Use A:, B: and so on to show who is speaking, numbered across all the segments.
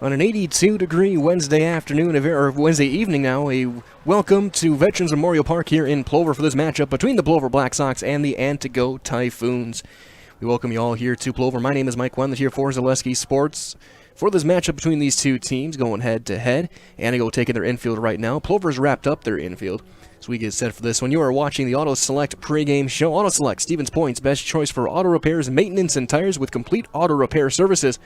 A: On an 82-degree Wednesday afternoon, or Wednesday evening now, a welcome to Veterans Memorial Park here in Plover for this matchup between the Plover Black Sox and the Antigo Typhoons. We welcome you all here to Plover. My name is Mike Wendler here for Zaleski Sports. For this matchup between these two teams, going head-to-head, Antigo taking their infield right now. Plover's wrapped up their infield, so we get set for this one. You are watching the Auto Select pregame show. Auto Select, Stevens Point's best choice for auto repairs, maintenance, and tires with complete auto repair services.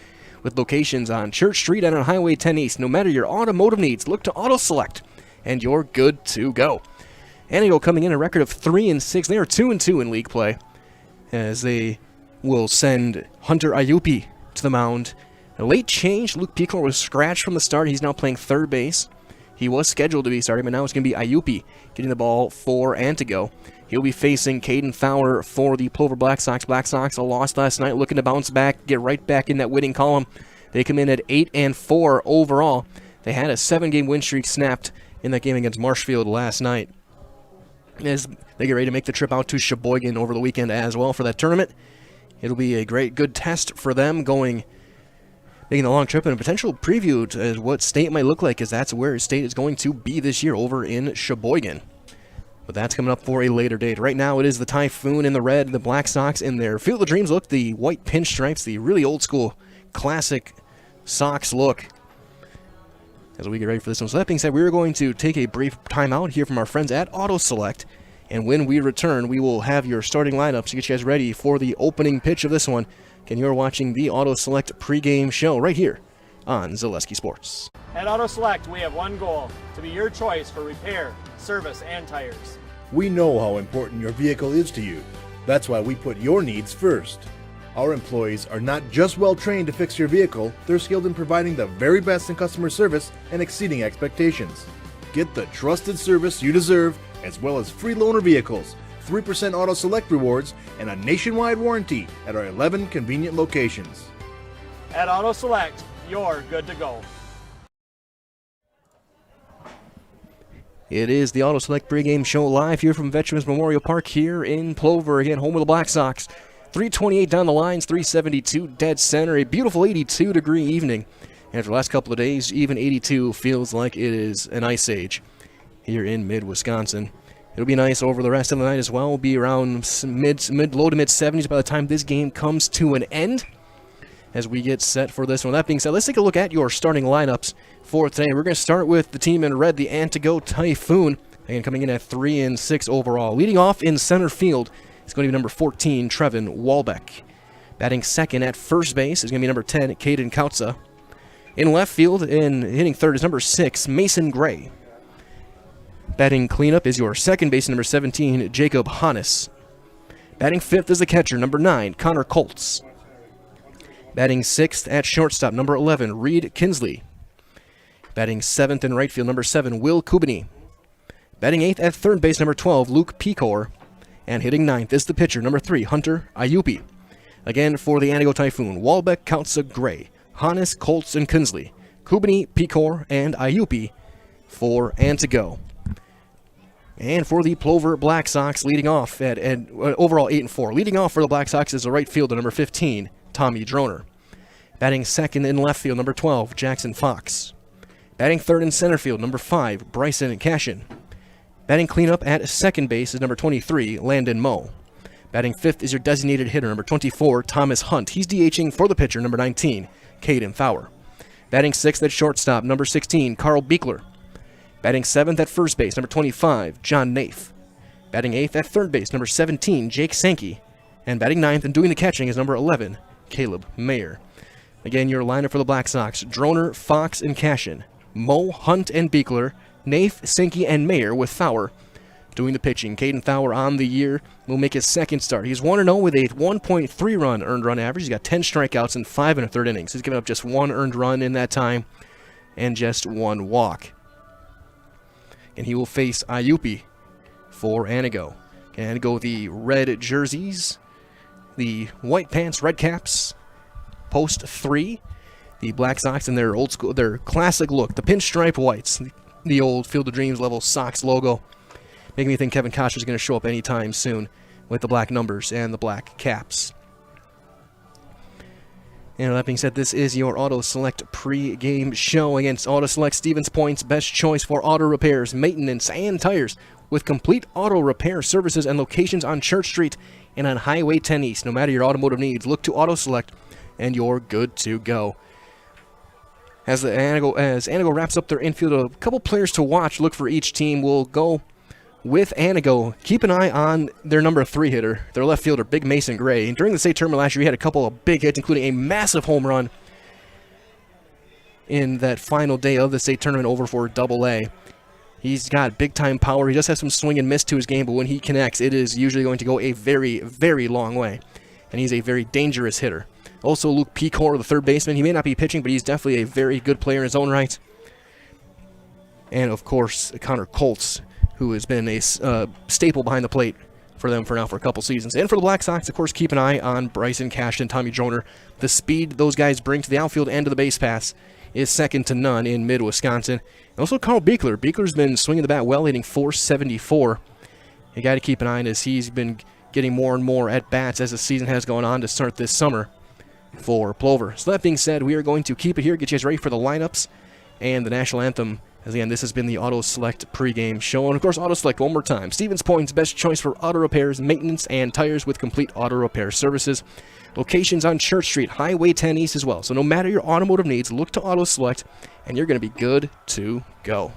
A: With locations on Church Street and on Highway 10 East. No matter your automotive needs, look to Auto Select, and you're good to go. Antigo coming in a record of 3-6. They are 2-2 in league play, as they will send Hunter Ayupi to the mound. A late change. Luke Picor was scratched from the start. He's now playing third base. He was scheduled to be starting, but now it's going to be Ayupi getting the ball for Antigo. He'll be facing Caden Fowler for the Plover Black Sox. Black Sox lost last night, looking to bounce back, get right back in that winning column. They come in at 8-4 overall. They had a 7-game win streak snapped in that game against Marshfield last night. As they get ready to make the trip out to Sheboygan over the weekend as well for that tournament. It'll be a good test for them making the long trip, and a potential preview to what state might look like, as that's where state is going to be this year over in Sheboygan. But that's coming up for a later date. Right now it is the Typhoon in the red, the Black Sox in their Field of Dreams look, the white pinstripes, the really old school classic Sox look. As we get ready for this one. So that being said, we're going to take a brief timeout here from our friends at Auto Select. And when we return, we will have your starting lineups to get you guys ready for the opening pitch of this one. And you're watching the Auto Select pregame show right here on Zaleski Sports.
B: At Auto Select, we have one goal: to be your choice for repair, service, and tires.
C: We know how important your vehicle is to you. That's why we put your needs first. Our employees are not just well trained to fix your vehicle, they're skilled in providing the very best in customer service and exceeding expectations. Get the trusted service you deserve, as well as free loaner vehicles, 3% Auto Select rewards, and a nationwide warranty at our 11 convenient locations.
B: At Auto Select, you're good to go.
A: It is the Auto Select pregame show live here from Veterans Memorial Park here in Plover. Again, home of the Black Sox. 328 down the lines, 372 dead center. A beautiful 82-degree evening. And after the last couple of days, even 82 feels like it is an ice age here in mid-Wisconsin. It'll be nice over the rest of the night as well. It'll be around low to mid-70s by the time this game comes to an end, as we get set for this one. That being said, let's take a look at your starting lineups for today. We're going to start with the team in red, the Antigo Typhoon, again coming in at 3-6 overall. Leading off in center field is going to be number 14, Trevin Walbeck. Batting second at first base is going to be number 10, Caden Kautza. In left field and hitting third is number 6, Mason Gray. Batting cleanup is your second baseman, number 17, Jacob Hannes. Batting fifth is the catcher, number 9, Connor Colts. Batting sixth at shortstop, number 11, Reed Kinsley. Batting seventh in right field, number 7, Will Kubini. Batting eighth at third base, number 12, Luke Picor. And hitting ninth is the pitcher, number 3, Hunter Ayupi. Again, for the Antigo Typhoon, Walbeck, Kautza, Gray, Hannes, Colts, and Kinsley. Kubini, Picor, and Ayupi for Antigo. And for the Plover Black Sox, leading off at overall 8-4. Leading off for the Black Sox is the right fielder, number 15, Tommy Droner. Batting second in left field, number 12, Jackson Fox. Batting third in center field, number 5, Bryson Cashin. Batting cleanup at second base is number 23, Landon Moe. Batting fifth is your designated hitter, number 24, Thomas Hunt. He's DHing for the pitcher, number 19, Caden Fowler. Batting sixth at shortstop, number 16, Carl Beekler. Batting seventh at first base, number 25, John Naif. Batting eighth at third base, number 17, Jake Sankey. And batting ninth and doing the catching is number 11, Caleb Mayer. Again, your lineup for the Black Sox: Droner, Fox, and Cashin. Moe, Hunt, and Beekler. Naif, Sankey, and Mayer with Fowler doing the pitching. Caden Fowler on the year will make his second start. He's 1-0 with a 1.3 run earned run average. He's got 10 strikeouts and 5 1/3 innings. He's given up just 1 earned run in that time and just 1 walk. And he will face Ayupi for Antigo. Antigo, the red jerseys, the white pants, red caps, post 3. The Black Sox in their old school, their classic look, the pinstripe whites, the old Field of Dreams level Sox logo, making me think Kevin Kosh is going to show up anytime soon with the black numbers and the black caps. And that being said, this is your Auto Select pre-game show against Auto Select Stevens Point's best choice for auto repairs, maintenance, and tires, with complete auto repair services and locations on Church Street and on Highway 10 East. No matter your automotive needs, look to Auto Select, and you're good to go. As Antigo wraps up their infield, a couple players to watch. Look for each team. We'll go with Antigo. Keep an eye on their number 3 hitter, their left fielder, Big Mason Gray. And during the state tournament last year, he had a couple of big hits, including a massive home run in that final day of the state tournament over for Double-A. He's got big-time power. He just has some swing and miss to his game, but when he connects, it is usually going to go a very, very long way. And he's a very dangerous hitter. Also, Luke Pecor, the third baseman. He may not be pitching, but he's definitely a very good player in his own right. And, of course, Connor Colts, who has been a staple behind the plate for them for a couple seasons. And for the Black Sox, of course, keep an eye on Bryson Cash and Tommy Droner. The speed those guys bring to the outfield and to the base pass is second to none in mid-Wisconsin. And also Carl Beekler. Beekler's been swinging the bat well, hitting .474. You got to keep an eye on as he's been getting more and more at-bats as the season has gone on to start this summer for Plover. So that being said, we are going to keep it here, get you guys ready for the lineups and the national anthem. As again, this has been the Auto Select pregame show. And of course, Auto Select, one more time. Stevens Point's best choice for auto repairs, maintenance, and tires with complete auto repair services. Locations on Church Street, Highway 10 East as well. So no matter your automotive needs, look to Auto Select, and you're going to be good to go.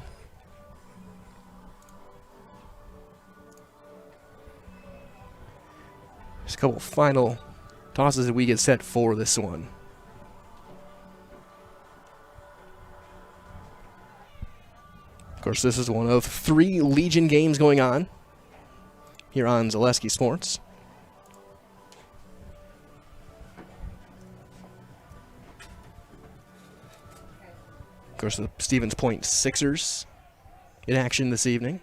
A: Just a couple final tosses that we get set for this one. Of course, this is one of 3 Legion games going on here on Zaleski Sports. Of course, the Stevens Point Sixers in action this evening.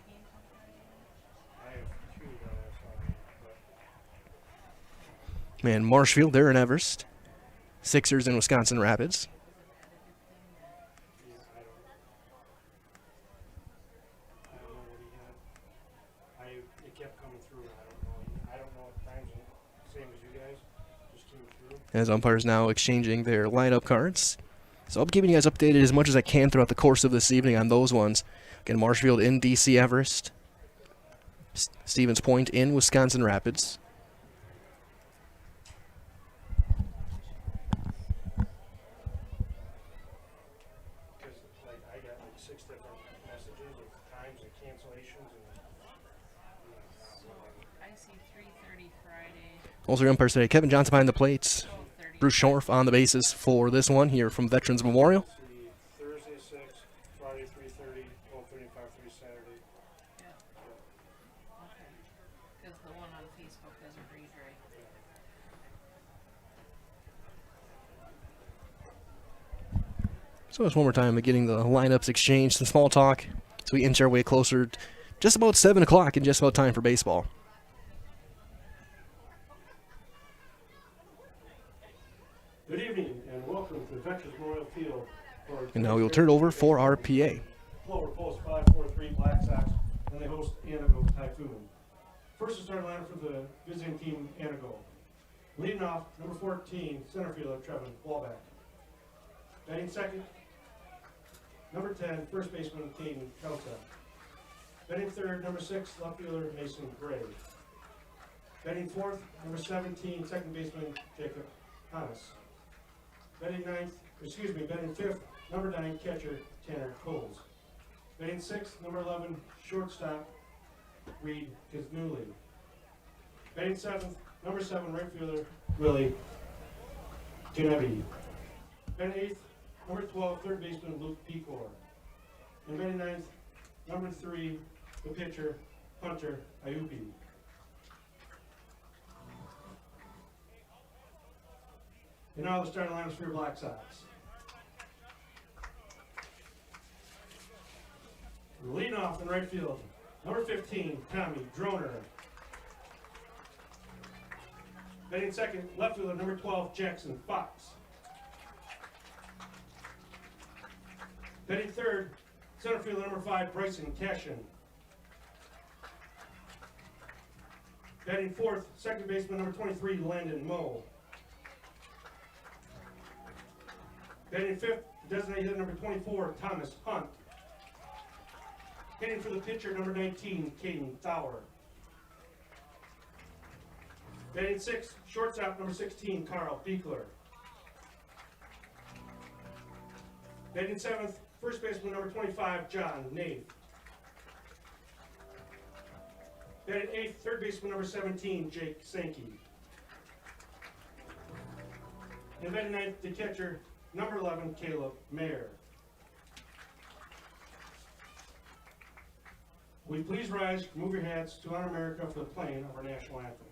A: And Marshfield, they're in Everest. Sixers in Wisconsin Rapids. As umpires now exchanging their lineup cards. So I'll be keeping you guys updated as much as I can throughout the course of this evening on those ones. Again, Marshfield in DC Everest. Stevens Point in Wisconsin Rapids. Also, your umpires today, Kevin Johnson behind the plates. Bruce Schorf on the bases for this one here from Veterans Memorial.
D: Thursday 6, Friday 3:30, 12:30, 5:30 Saturday.
E: Yeah. Okay. Because the one on Facebook doesn't read right.
A: So just one more time, getting the lineups exchanged, some small talk, so we inch our way closer. Just about 7 o'clock and just about time for baseball.
D: Good evening and welcome to Veterans Memorial Field.
A: And now we'll turn it over for our PA.
D: Plover post 543 Black Sox, and they host Antigo Typhoon. First to start lineup for the visiting team, Antigo. Leading off, number 14, center fielder Trevin Wallback. Batting second, number 10, first baseman Caden Kelsa. Batting third, number 6, left fielder Mason Gray. Batting fourth, number 17, second baseman Jacob Hannes. Batting fifth, number 9, catcher Tanner Coles. Batting sixth, number 11, shortstop Reed Kisnewly. Batting seventh, number 7, right fielder Willie Genevieve. Batting eighth, number 12, third baseman Luke Pecor. And batting ninth, number 3, the pitcher Hunter Ayupi. And now the starting lineups for your Black Sox. Leading off in right field, number 15, Tommy Droner. Batting second, left fielder, number 12, Jackson Fox. Batting third, center fielder, number 5, Bryson Cashin. Batting fourth, second baseman, number 23, Landon Moe. Batting fifth, designated hitter number 24, Thomas Hunt. Hitting for the pitcher, number 19, Caden Thawer. Batting sixth, shortstop, number 16, Carl Beekler. Batting seventh, first baseman, number 25, John Nath. Batting eighth, third baseman, number 17, Jake Sankey. And batting ninth, the catcher, number 11, Caleb Mayer. Will you please rise, move your hats to honor America for the playing of our national anthem.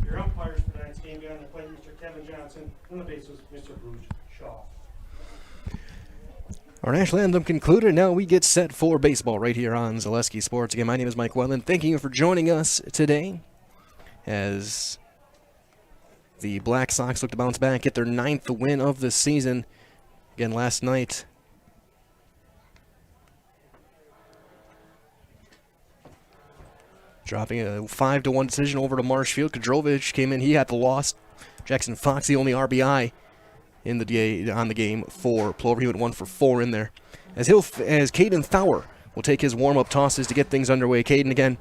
D: Your umpires for tonight's game behind the plate, Mr. Kevin Johnson, on the bases, Mr. Bruce Shaw.
A: Our national anthem concluded. Now we get set for baseball right here on Zaleski Sports. Again, my name is Mike Wetland. Thanking you for joining us today as the Black Sox look to bounce back, get their 9th win of the season. Again, last night, dropping a 5-1 decision over to Marshfield. Kadrovich came in. He had the loss. Jackson Fox, the only RBI in the on the game for Plover. He went 1 for 4 in there. As Caden Thawer will take his warm-up tosses to get things underway. Caden again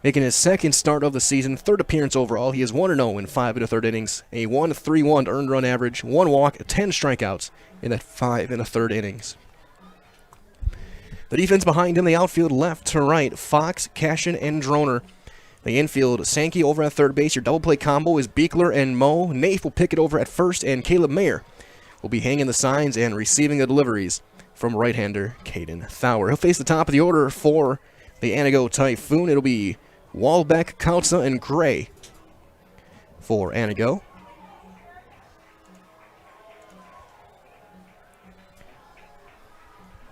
A: making his 2nd start of the season, 3rd appearance overall. He is 1-0 in 5 1/3 innings, a 1.31 earned run average, 1 walk, 10 strikeouts in that 5 1/3 innings. The defense behind him, the outfield left to right, Fox, Cashin, and Droner. The infield, Sankey over at third base. Your double play combo is Beekler and Moe. Nath will pick it over at first, and Caleb Mayer will be hanging the signs and receiving the deliveries from right-hander Caden Thawer. He'll face the top of the order for the Antigo Typhoon. It'll be Walbeck, Kautza, and Gray for Antigo.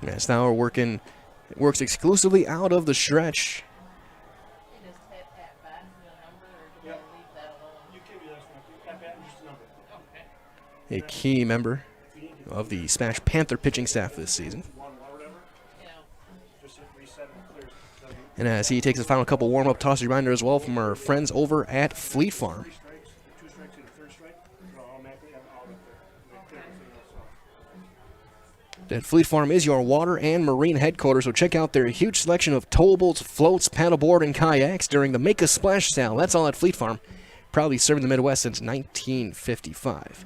A: As Thawer works exclusively out of the stretch.
E: You just hit at bat the number, or do you leave that alone?
D: You can do that, at bat and just a number.
E: Okay.
A: A key member of the Smash Panther pitching staff this season.
E: You know,
D: Just hit reset and it clears.
A: And as he takes his final couple warm-up toss, reminder as well from our friends over at Fleet Farm.
D: 3 strikes, 2 strikes and a third strike, they'll automatically have an out of there. They clear everything else off.
A: That Fleet Farm is your water and marine headquarters, so check out their huge selection of towables, floats, paddleboard, and kayaks during the Make a Splash sale. That's all at Fleet Farm, proudly serving the Midwest since 1955.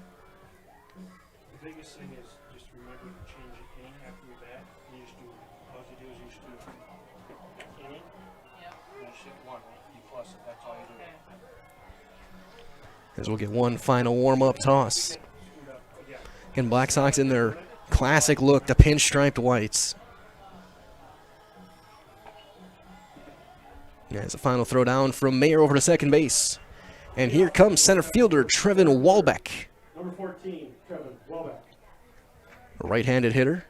D: The biggest thing is just remember to change the inning after we bat. You just do, all you do is you just do inning,
E: yep.
D: and just hit 1, you plus it, that's all you do.
E: Okay.
A: As we'll get one final warm-up toss.
D: Screwed up again.
A: Again, Black Sox in their classic look, the pinstriped whites. As a final throw down from Mayer over to second base. And here comes center fielder Trevin Walbeck,
D: Number 14, Kevin Welbeck.
A: a right-handed hitter.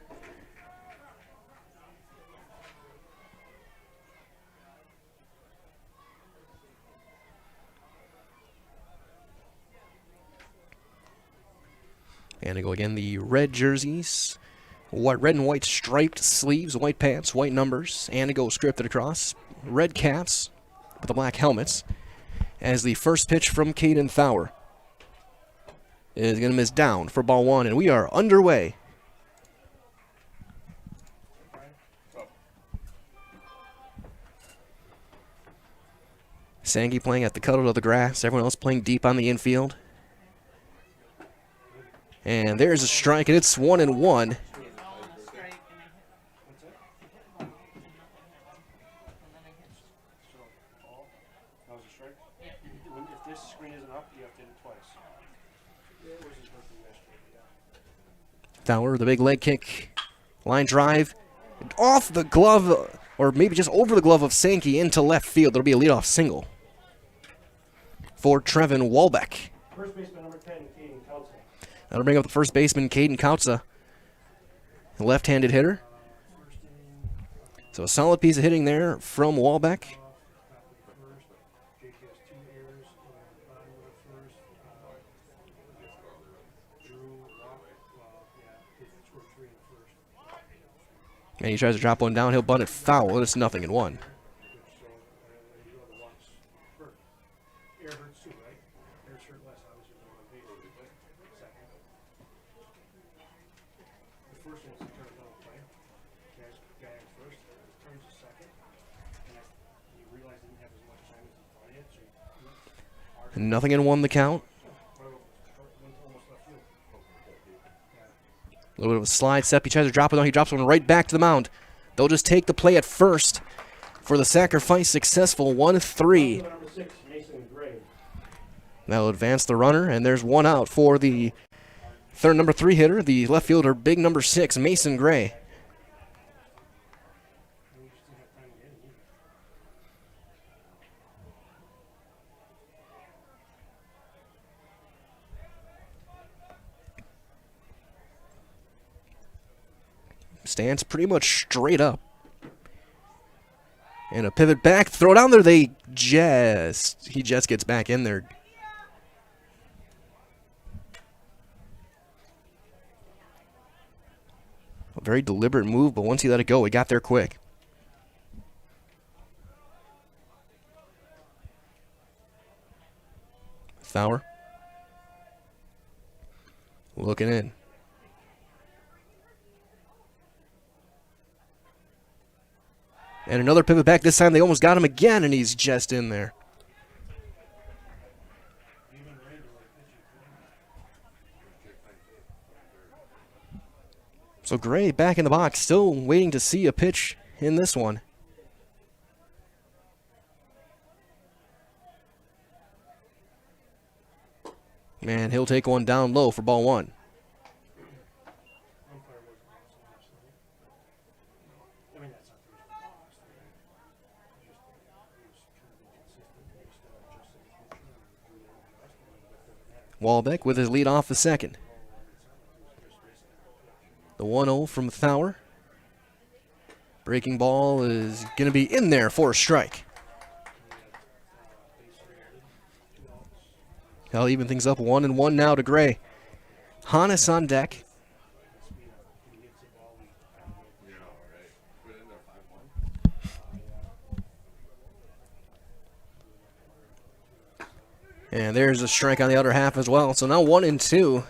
A: And to go again, the red jerseys, red and white striped sleeves, white pants, white numbers, and to go scripted across. Red caps, with the black helmets. As the first pitch from Caden Thaur is going to miss down for ball one, and we are underway. Sangi playing at the cutout of the grass, everyone else playing deep on the infield. And there's a strike, and it's 1-1.
E: All in a strike, and
D: That was a strike? If this screen isn't up, you have to hit it twice. It was his birthday yesterday, yeah.
A: Thaur, the big leg kick, line drive, off the glove, or maybe just over the glove of Sankey into left field. There'll be a leadoff single for Trevin Walbeck.
D: First baseman number 10, Caden Kelson.
A: That'll bring up the first baseman, Caden Kautza, a left-handed hitter. So a solid piece of hitting there from Walbeck.
D: Jake has 2 errors in the bottom of the first. Drew walked, he scored 3 in the first.
A: And he tries to drop one down. He'll bunt it foul. It's 0-1.
D: Air hurts too, right? Air's hurt less, obviously, than on base. Second. The first one was a turn double play. Guy at first, turns to second. And he realized he didn't have as much time as he thought he had, so he
A: 0-1 the count.
D: went almost left field.
A: A little bit of a slide step. He tries to drop it down. He drops one right back to the mound. They'll just take the play at first for the sacrifice successful 1-3.
D: Number 6, Mason Gray.
A: That'll advance the runner, and there's one out for the third number 3 hitter, the left fielder, big number 6, Mason Gray. Stands pretty much straight up. And a pivot back, throw down there. He just gets back in there. A very deliberate move, but once he let it go, he got there quick. Thaur looking in. And another pivot back. This time they almost got him again, and he's just in there. So Gray back in the box, still waiting to see a pitch in this one. And he'll take one down low for ball one. Walbeck with his lead off the second. The 1-0 from Thaur. Breaking ball is going to be in there for a strike. He'll even things up 1-1 now to Gray. Hannes on deck. And there's a strike on the other half as well. So now 1-2.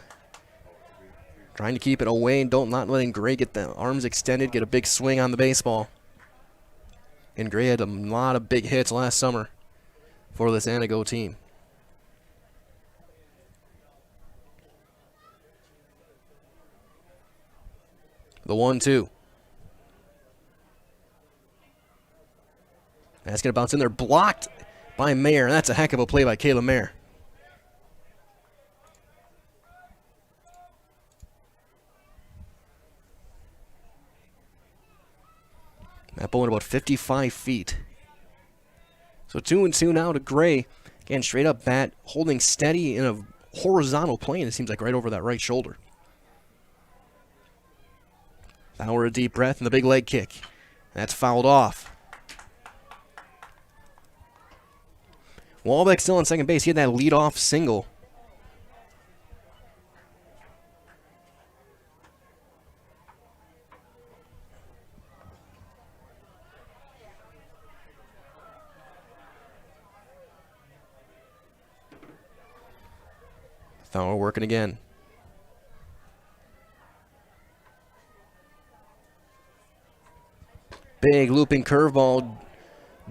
A: Trying to keep it away and not letting Gray get the arms extended, get a big swing on the baseball. And Gray had a lot of big hits last summer for this Antigo team. The 1-2. That's going to bounce in there. Blocked by Mayer. That's a heck of a play by Caleb Mayer. That ball went about 55 feet. So 2-2 now to Gray. Again, straight up bat, holding steady in a horizontal plane, it seems like right over that right shoulder. Thaur a deep breath and the big leg kick. That's fouled off. Walbeck still on second base. He had that leadoff single. Fowler working again. Big looping curveball.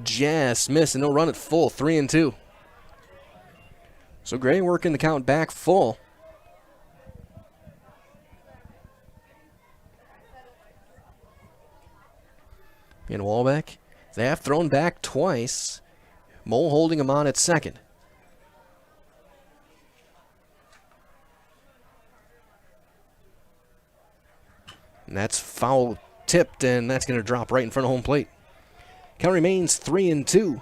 A: Just missed, and no run at full. 3-2. So Gray working the count back full. And Walbeck, they have thrown back twice. Mole holding him on at second. And that's foul tipped, and that's going to drop right in front of home plate. Count remains 3-2.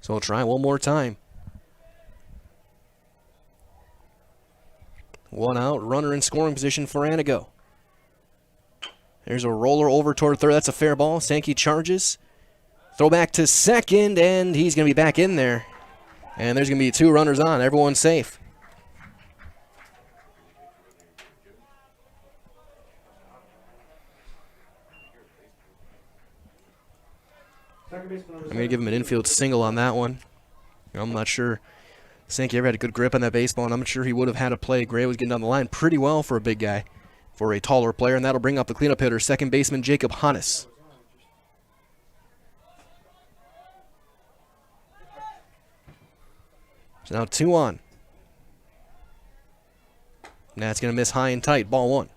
A: So we'll try one more time. One out, runner in scoring position for Antigo. There's a roller over toward third. That's a fair ball. Sankey charges. Throw back to second, and he's going to be back in there. And there's going to be 2 runners on. Everyone's safe.
D: Second baseman number
A: I'm going to give him an infield single on that one. I'm not sure Sankey ever had a good grip on that baseball, and I'm not sure he would have had a play. Gray was getting down the line pretty well for a big guy, for a taller player, and that'll bring up the cleanup hitter, second baseman Jacob Hannes. So now 2 on. And that's going to miss high and tight. Ball 1.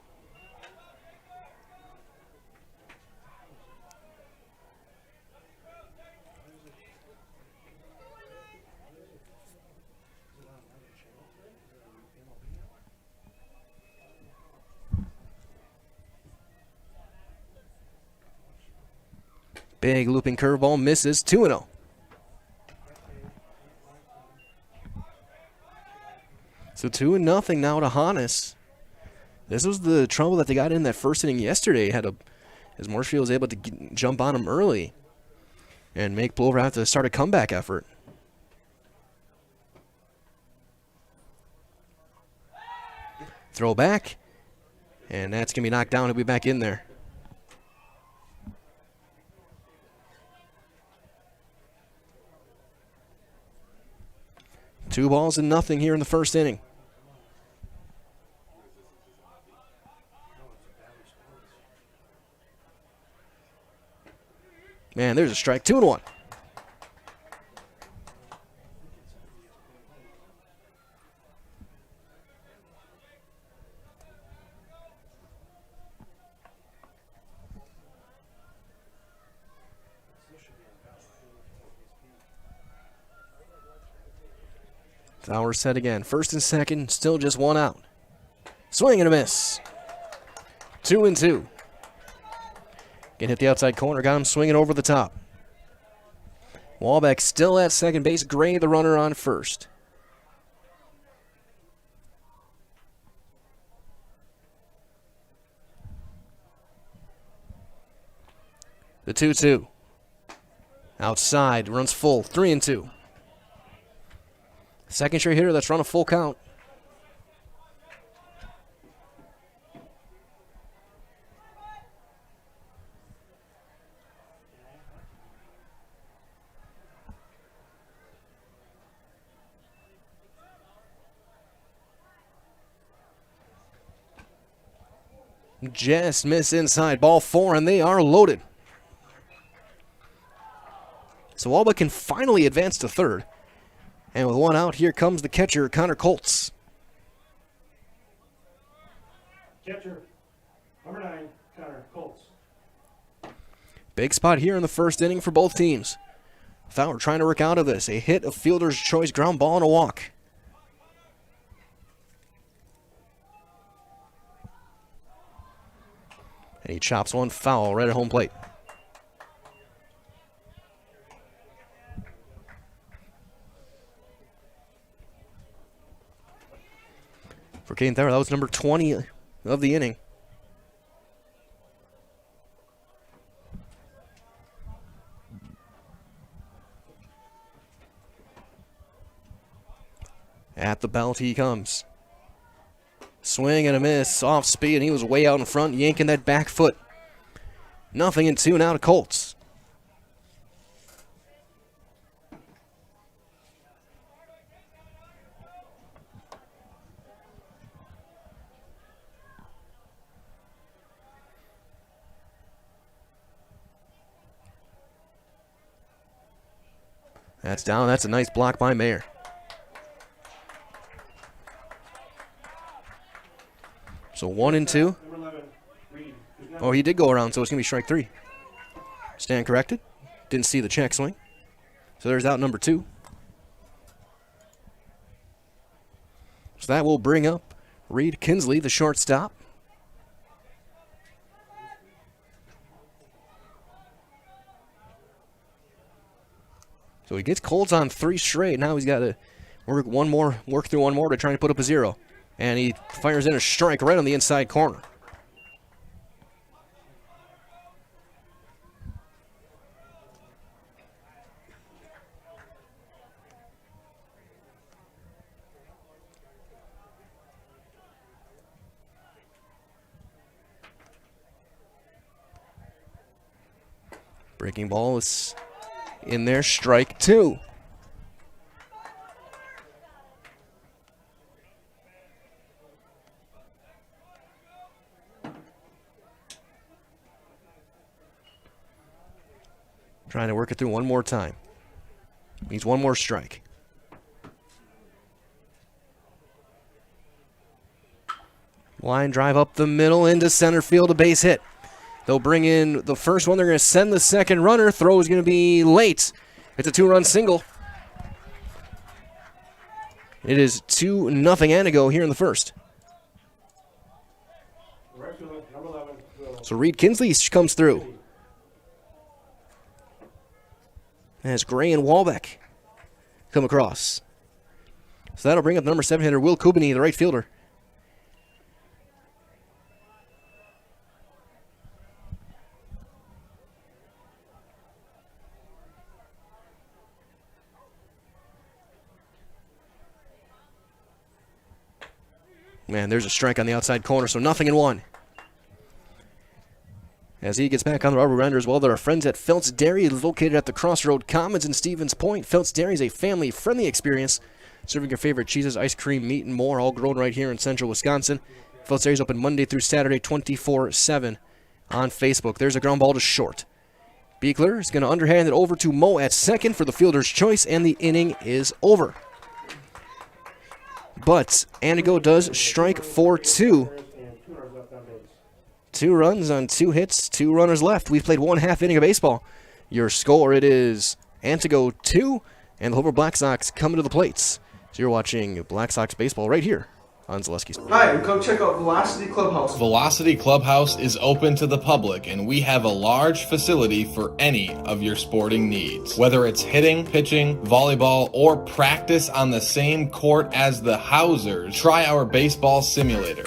A: Big looping curveball misses. 2-0. So 2-0 now to Hannes. This was the trouble that they got in that first inning yesterday. As Marshfield was able to jump on him early and make Plover have to start a comeback effort. Throw back, and that's going to be knocked down. He'll be back in there. Two balls and nothing here in the first inning. Man, there's a strike. 2-1. Fowler set again. First and second, still just 1 out. Swing and a miss. 2-2. Can hit the outside corner. Got him swinging over the top. Walbeck still at second base. Gray, the runner, on first. The 2-2. Outside. Runs full. 3-2. Second straight hitter that's run a full count. Just miss inside. Ball 4, and they are loaded. So Alba can finally advance to third. And with 1 out, here comes the catcher, Connor Colts.
D: catcher, number 9, Connor Colts.
A: Big spot here in the first inning for both teams. Fowler trying to work out of this. A hit, a fielder's choice, ground ball, and a walk. And he chops one foul right at home plate. For Caden Thayer, that was number 20 of the inning. At the belt he comes. Swing and a miss, off speed, and he was way out in front, yanking that back foot. 0-2 now to Colts. That's down. That's a nice block by Mayer. So 1-2. Oh, he did go around, so it's going to be strike 3. Stand corrected. Didn't see the check swing. So there's out number 2. So that will bring up Reed Kinsley, the shortstop. So he gets Colts on 3 straight. Now he's got to work through one more to try to put up a 0. And he fires in a strike right on the inside corner. Breaking ball is in there, strike 2. Trying to work it through one more time. Needs one more strike. Line drive up the middle into center field, a base hit. They'll bring in the first one. They're going to send the second runner. Throw is going to be late. It's a 2-run single. It is 2-0 Antigo here in the first. So Reed Kinsley comes through. As Gray and Walbeck come across. So that'll bring up number 7 hitter Will Kubany, the right fielder. Man, there's a strike on the outside corner, so 0-1. As he gets back on the rubber render as well, there are friends at Felt's Dairy, located at the Crossroad Commons in Stevens Point. Felt's Dairy is a family-friendly experience, serving your favorite cheeses, ice cream, meat, and more, all grown right here in central Wisconsin. Felt's Dairy is open Monday through Saturday, 24/7 on Facebook. There's a ground ball to short. Beekler is going to underhand it over to Moe at second for the fielder's choice, and the inning is over. But Antigo does strike for 2. 2 runs on 2 hits, 2 runners left. We've played 1/2 inning of baseball. Your score, it is Antigo 2, and the Plover Black Sox coming to the plates. So you're watching Black Sox baseball right here on Zaleski.
F: Hi, come check out Velocity Clubhouse.
G: Velocity Clubhouse is open to the public, and we have a large facility for any of your sporting needs. Whether it's hitting, pitching, volleyball, or practice on the same court as the Housers, try our baseball simulator.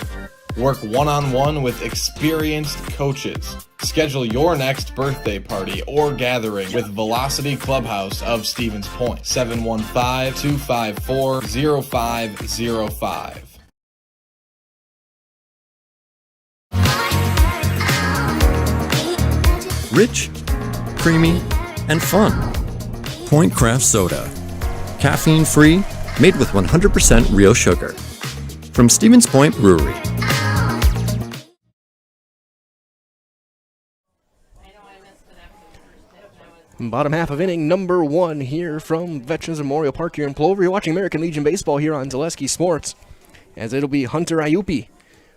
G: Work one-on-one with experienced coaches. Schedule your next birthday party or gathering with Velocity Clubhouse of Stevens Point. 715-254-0505.
H: Rich, creamy, and fun. Point Craft Soda. Caffeine free, made with 100% real sugar. From Stevens Point Brewery.
A: Bottom half of inning number 1 here from Veterans Memorial Park here in Plover. You're watching American Legion Baseball here on Zaleski Sports, as it'll be Hunter Iupi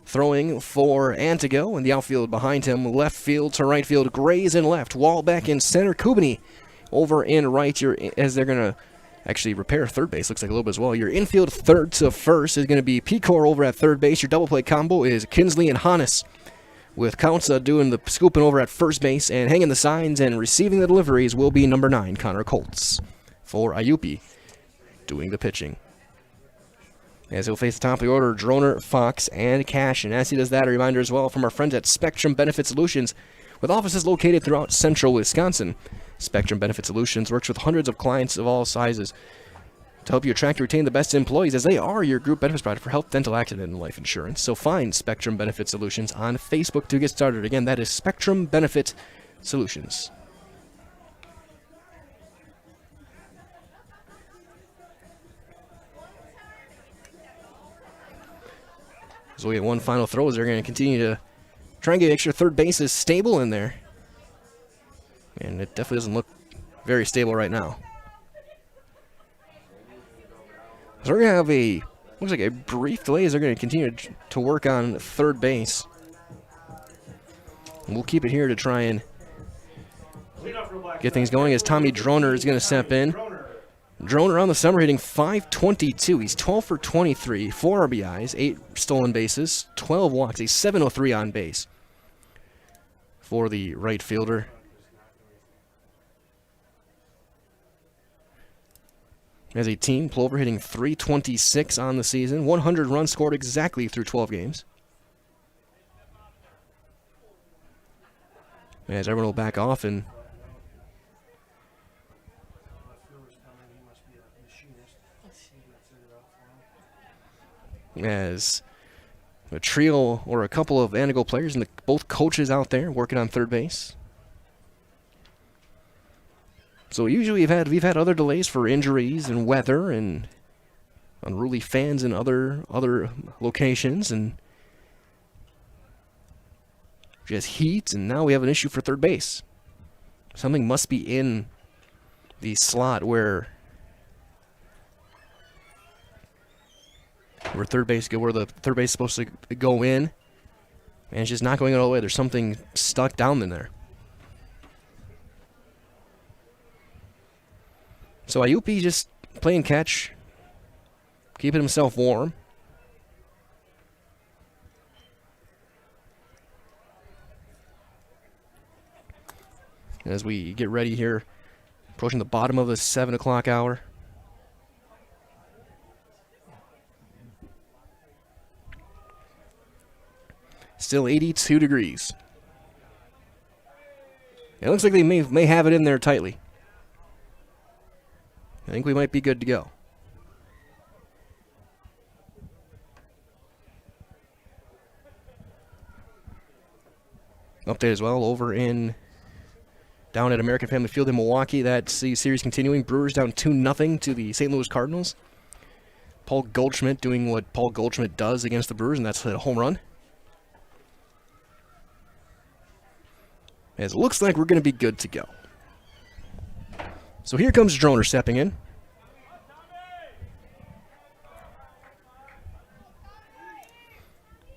A: throwing for Antigo, and the outfield behind him, left field to right field, Grays in left, Walbeck in center, Kubany over in right. As they're going to actually repair third base, looks like a little bit as well. Your infield third to first is going to be Pecor over at third base. Your double play combo is Kinsley and Hannes, with Kautza doing the scooping over at first base, and hanging the signs and receiving the deliveries will be number 9, Connor Colts, for Iupi doing the pitching. As he'll face the top of the order, Droner, Fox, and Cash. And as he does that, a reminder as well from our friends at Spectrum Benefit Solutions, with offices located throughout central Wisconsin. Spectrum Benefit Solutions works with hundreds of clients of all sizes, to help you attract and retain the best employees, as they are your group benefits provider for health, dental, accident, and life insurance. So find Spectrum Benefit Solutions on Facebook to get started. Again, that is Spectrum Benefit Solutions. So we have one final throw as they're going to continue to try and get extra third bases stable in there. And it definitely doesn't look very stable right now. So we're going to have looks like a brief delay as they're going to continue to work on third base. And we'll keep it here to try and get things going as Tommy Droner is going to step in. Droner on the summer hitting .522. He's 12 for 23, 4 RBIs, 8 stolen bases, 12 walks, a .703 on base for the right fielder. As a team, Plover hitting .326 on the season, 100 runs scored exactly through 12 games. As everyone will back off and as a trio or a couple of Antigo players and both coaches out there working on third base. So usually we've had other delays for injuries and weather and unruly fans in other locations and just heat, and now we have an issue for third base. Something must be in the slot where the third base is supposed to go in, and it's just not going all the way. There's something stuck down in there. So Ayupi just playing catch, keeping himself warm. As we get ready here, approaching the bottom of the 7 o'clock hour. Still 82 degrees. It looks like they may have it in there tightly. I think we might be good to go. Update as well over down at American Family Field in Milwaukee. That's the series continuing. Brewers down 2-0 to the St. Louis Cardinals. Paul Goldschmidt doing what Paul Goldschmidt does against the Brewers, and that's a home run. As it looks like we're going to be good to go. So here comes Droner stepping in.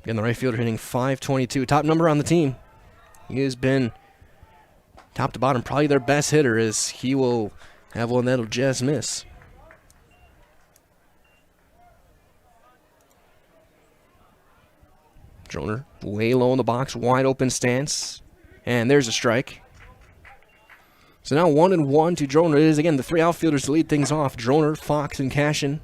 A: Again, the right fielder hitting .522. Top number on the team. He has been top to bottom probably their best hitter, as he will have one that'll just miss. Droner way low in the box, wide open stance. And there's a strike. So now 1-1 to Droner. It is, again, the three outfielders to lead things off. Droner, Fox, and Cashin.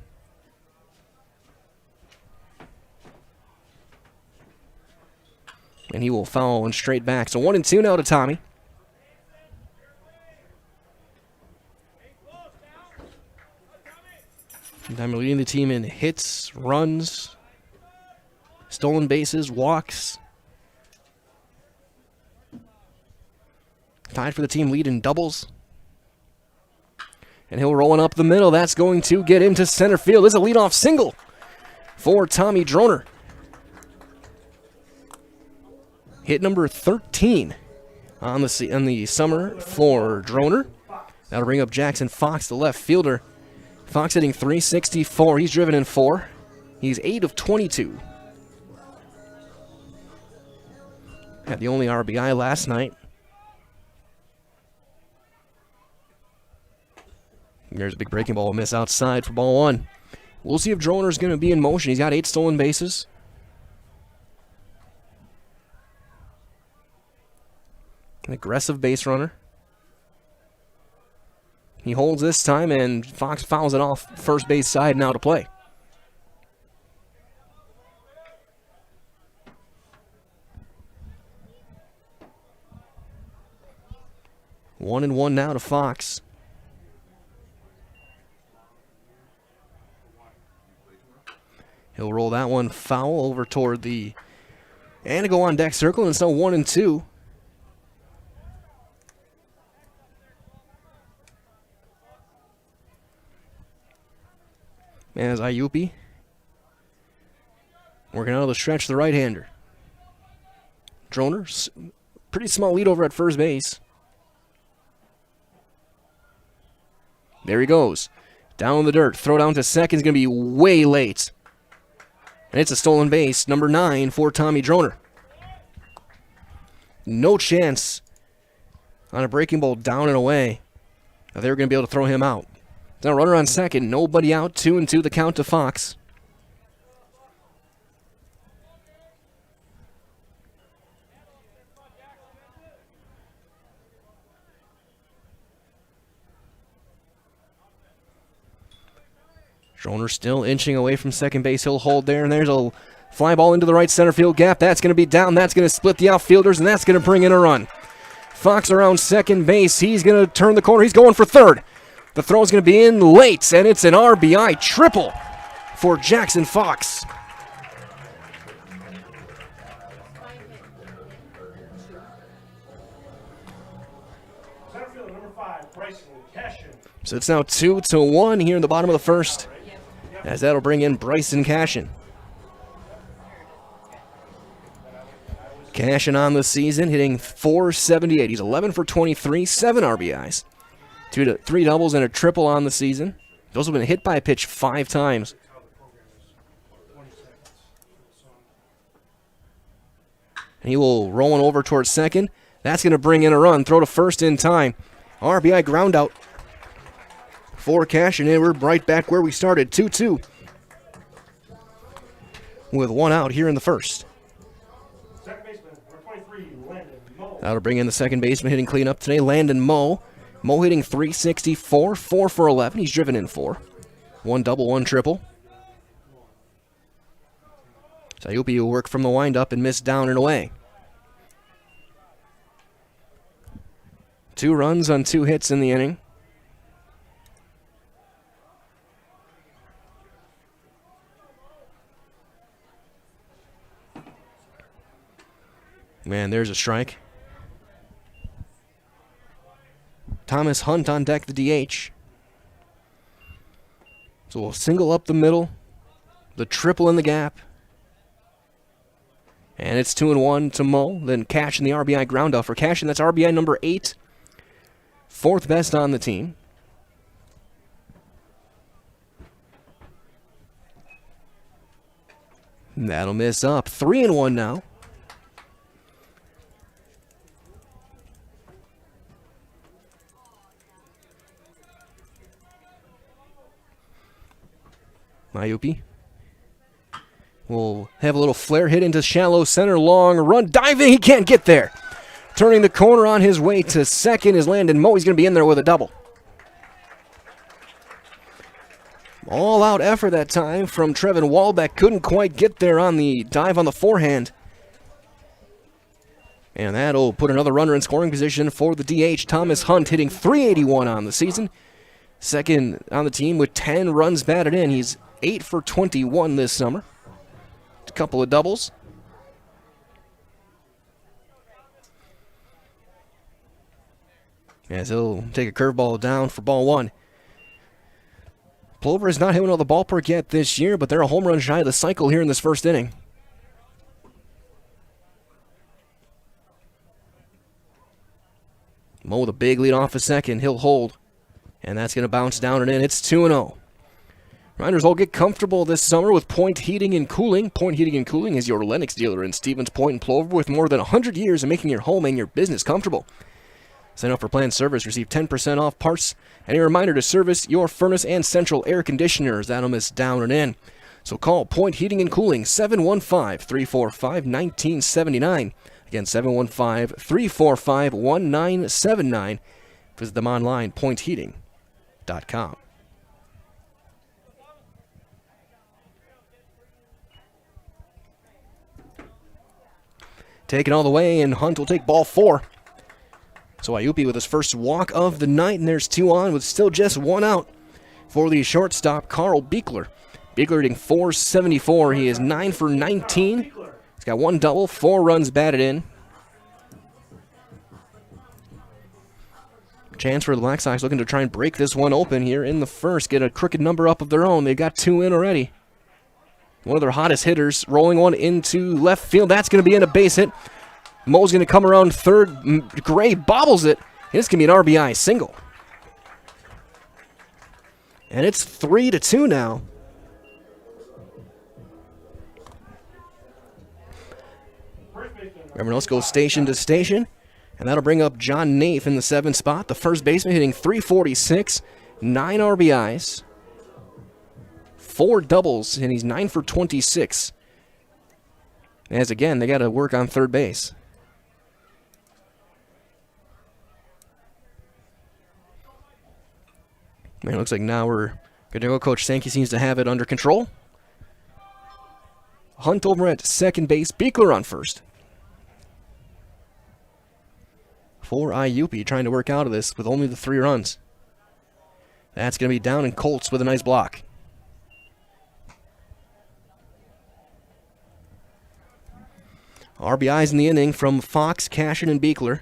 A: And he will foul and straight back. So 1-2 now to Tommy. Tommy leading the team in hits, runs, stolen bases, walks. Tied for the team lead in doubles. And he'll roll up the middle. That's going to get into center field. This is a leadoff single for Tommy Droner. Hit number 13 on the summer for Droner. That'll bring up Jackson Fox, the left fielder. Fox hitting .364. He's driven in 4. He's 8 of 22. Had the only RBI last night. There's a big breaking ball miss outside for ball 1. We'll see if Droner's going to be in motion. He's got 8 stolen bases. An aggressive base runner. He holds this time, and Fox fouls it off first base side now to play. One and one now to Fox. He'll roll that one foul over toward the Antigo on deck circle, and it's now 1-2. As Ayupi working out of the stretch, the right-hander. Droner, pretty small lead over at first base. There he goes. Down in the dirt. Throw down to second is going to be way late. And it's a stolen base, number 9 for Tommy Droner. No chance on a breaking ball down and away that they were going to be able to throw him out. Now runner on second, nobody out, 2-2 the count to Fox. Droner still inching away from second base. He'll hold there, and there's a fly ball into the right center field gap. That's going to be down. That's going to split the outfielders, and that's going to bring in a run. Fox around second base. He's going to turn the corner. He's going for third. The throw is going to be in late, and it's an RBI triple for Jackson Fox.
D: Center fielder number 5, Bryson Cashin.
A: So it's now 2-1 here in the bottom of the first, as that'll bring in Bryson Cashin. Cashin on the season, hitting .478. He's 11 for 23, 7 RBIs. 3 doubles and a triple on the season. He's also been hit by a pitch 5 times. And he will roll one over towards second. That's going to bring in a run. Throw to first in time. RBI ground out for Cashin, and we're right back where we started, 2-2. With one out here in the first.
D: Second baseman, number 23, Landon Moe.
A: That'll bring in the second baseman hitting cleanup today, Landon Moe. Moe hitting .364, 4 for 11. He's driven in 4. 1 double, 1 triple. Sayupi will work from the windup and miss down and away. 2 runs on 2 hits in the inning. Man, there's a strike. Thomas Hunt on deck, the DH. So we'll single up the middle, the triple in the gap. And it's 2-1 to Moe. Then Cashin the RBI ground out for Cashin. That's RBI number 8. 4th best on the team. And that'll miss up. 3-1 now. Mayupi will have a little flare hit into shallow center, long run, diving, he can't get there. Turning the corner on his way to second is Landon Moe. He's going to be in there with a double. All-out effort that time from Trevin Walbeck. Couldn't quite get there on the dive on the forehand. And that'll put another runner in scoring position for the DH. Thomas Hunt hitting .381 on the season. Second on the team with 10 runs batted in. He's 8 for 21 this summer. A couple of doubles. As he'll take a curveball down for ball 1. Plover has not hit one out of the ballpark yet this year, but they're a home run shy of the cycle here in this first inning. Moe with a big lead off a second. He'll hold. And that's going to bounce down and in. It's 2-0. Reminders all get comfortable this summer with Point Heating and Cooling. Point Heating and Cooling is your Lennox dealer in Stevens Point and Plover with more than 100 years of making your home and your business comfortable. Sign up for planned service, receive 10% off parts, and a reminder to service your furnace and central air conditioners. That'll miss down and in. So call Point Heating and Cooling, 715-345-1979. Again, 715-345-1979. Visit them online, pointheating.com. Taken all the way, and Hunt will take ball 4. So Ayupi with his first walk of the night, and there's 2 on with still just 1 out for the shortstop, Carl Beekler. Beekler hitting .474. He is 9 for 19. He's got 1 double, 4 runs batted in. Chance for the Black Sox looking to try and break this one open here in the first. Get a crooked number up of their own. They've got 2 in already. One of their hottest hitters rolling one into left field. That's going to be in a base hit. Mo's going to come around third. Gray bobbles it. And it's going to be an RBI single. And it's 3-2 now. Everyone else goes station to station. And that'll bring up John Naif in the 7th spot. The first baseman hitting .346, 9 RBIs, 4 doubles, and he's 9 for 26. As again, they got to work on third base. Man, it looks like now we're good to go. Coach Sankey seems to have it under control. Hunt over at second base, Beekler on first. For IUP trying to work out of this with only the 3 runs. That's going to be down, and Colts with a nice block. RBIs in the inning from Fox, Cashin, and Beekler.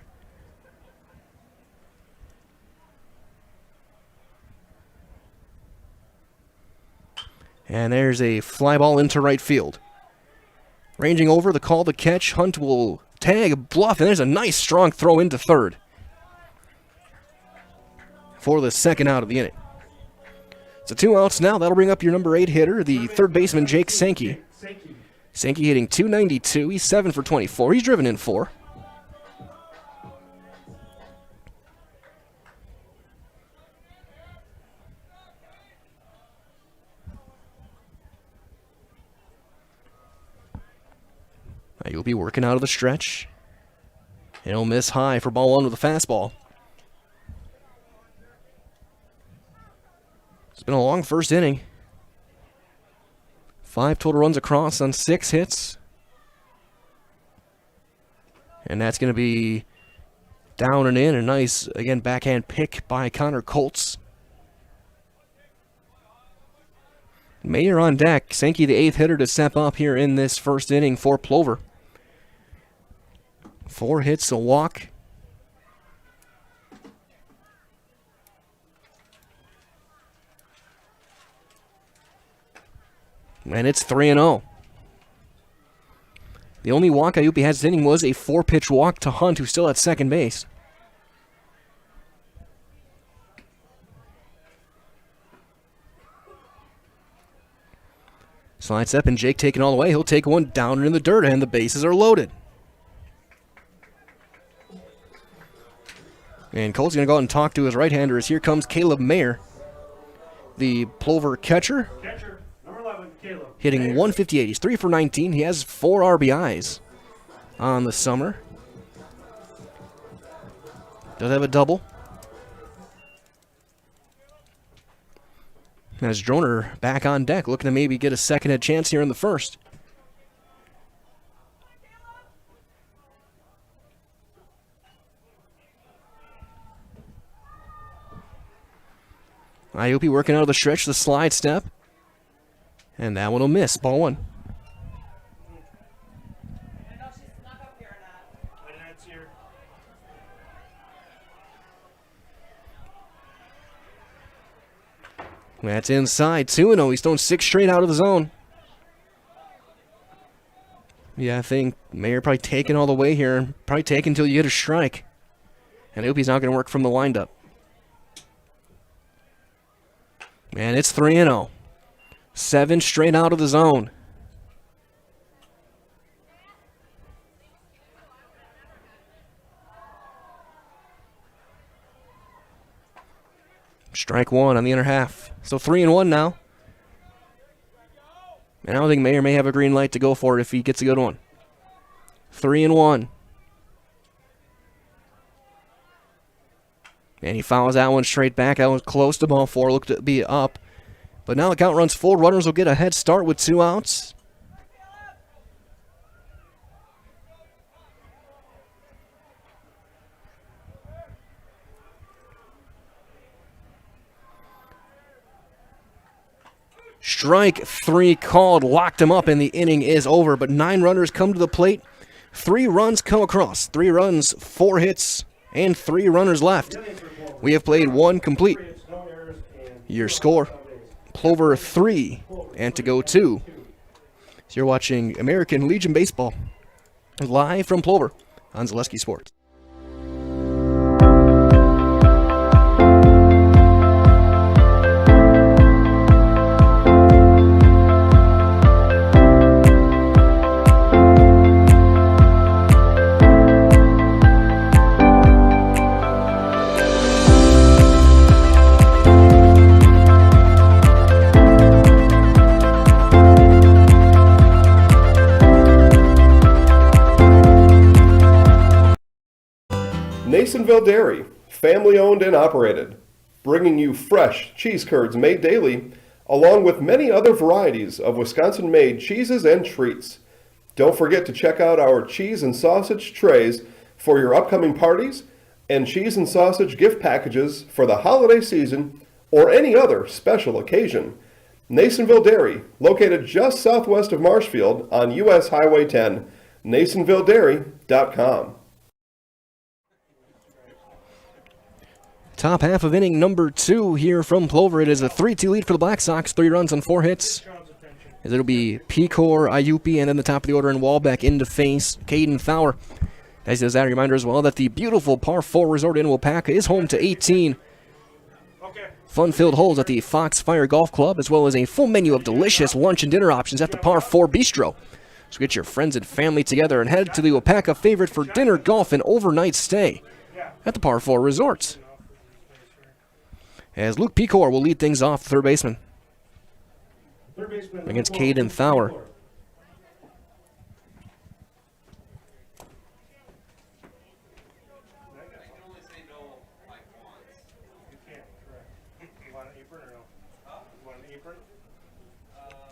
A: And there's a fly ball into right field. Ranging over, the call to catch. Hunt will tag, bluff, and there's a nice strong throw into third for the second out of the inning. So 2 outs now. That'll bring up your number 8 hitter, the third baseman, Jake Sankey. Sankey hitting .292. He's 7 for 24. He's driven in 4. You'll be working out of the stretch. And he'll miss high for ball 1 with a fastball. It's been a long first inning. 5 total runs across on 6 hits. And that's going to be down and in. A nice, again, backhand pick by Connor Colts. Mayer on deck. Sankey, the 8th hitter to step up here in this first inning for Plover. 4 hits, a walk. And it's 3-0. The only walk IUP has this inning was a 4-pitch walk to Hunt, who's still at second base. Slides up, and Jake taking all the way. He'll take one down and in the dirt, and the bases are loaded. And Colt's going to go out and talk to his right-hander as here comes Caleb Mayer, the Plover catcher.
D: Number 11, Caleb.
A: Hitting .158. He's 3 for 19. He has 4 RBIs on the summer. Does have a double. As Droner back on deck, looking to maybe get a second chance here in the first. IUP working out of the stretch, the slide step. And that one will miss. Ball 1. That's inside. 2-0. He's thrown 6 straight out of the zone. Yeah, I think Mayer probably taking all the way here. Probably take until you get a strike. And IUP's not going to work from the windup. And it's 3-0. 7 straight out of the zone. Strike 1 on the inner half. So 3-1 now. And I don't think Mayer may have a green light to go for it if he gets a good one. 3-1. And he fouls that one straight back. That was close to ball 4. Looked to be up. But now the count runs full. Runners will get a head start with 2 outs. Strike 3 called, locked him up, and the inning is over. But 9 runners come to the plate. 3 runs come across. 3 runs, 4 hits, and 3 runners left. We have played 1 complete. Your score, Plover 3, Antigo 2. So you're watching American Legion Baseball live from Plover on Zaleski Sports.
I: Nasonville Dairy, family owned and operated, bringing you fresh cheese curds made daily, along with many other varieties of Wisconsin-made cheeses and treats. Don't forget to check out our cheese and sausage trays for your upcoming parties and cheese and sausage gift packages for the holiday season or any other special occasion. Nasonville Dairy, located just southwest of Marshfield on US Highway 10, NasonvilleDairy.com.
A: Top half of inning number 2 here from Plover. It is a 3-2 lead for the Black Sox. 3 runs on 4 hits. As it'll be Pecor, Iupi, and then the top of the order in Walbeck in to face Caden Fowler. As a reminder as well that the beautiful par 4 resort in Wapaka is home to 18 fun-filled holes at the Foxfire Golf Club, as well as a full menu of delicious lunch and dinner options at the Par 4 Bistro. So get your friends and family together and head to the Wapaka favorite for dinner, golf, and overnight stay at the Par 4 Resorts. As Luke Pecor will lead things off, third baseman, against Caden Fowler.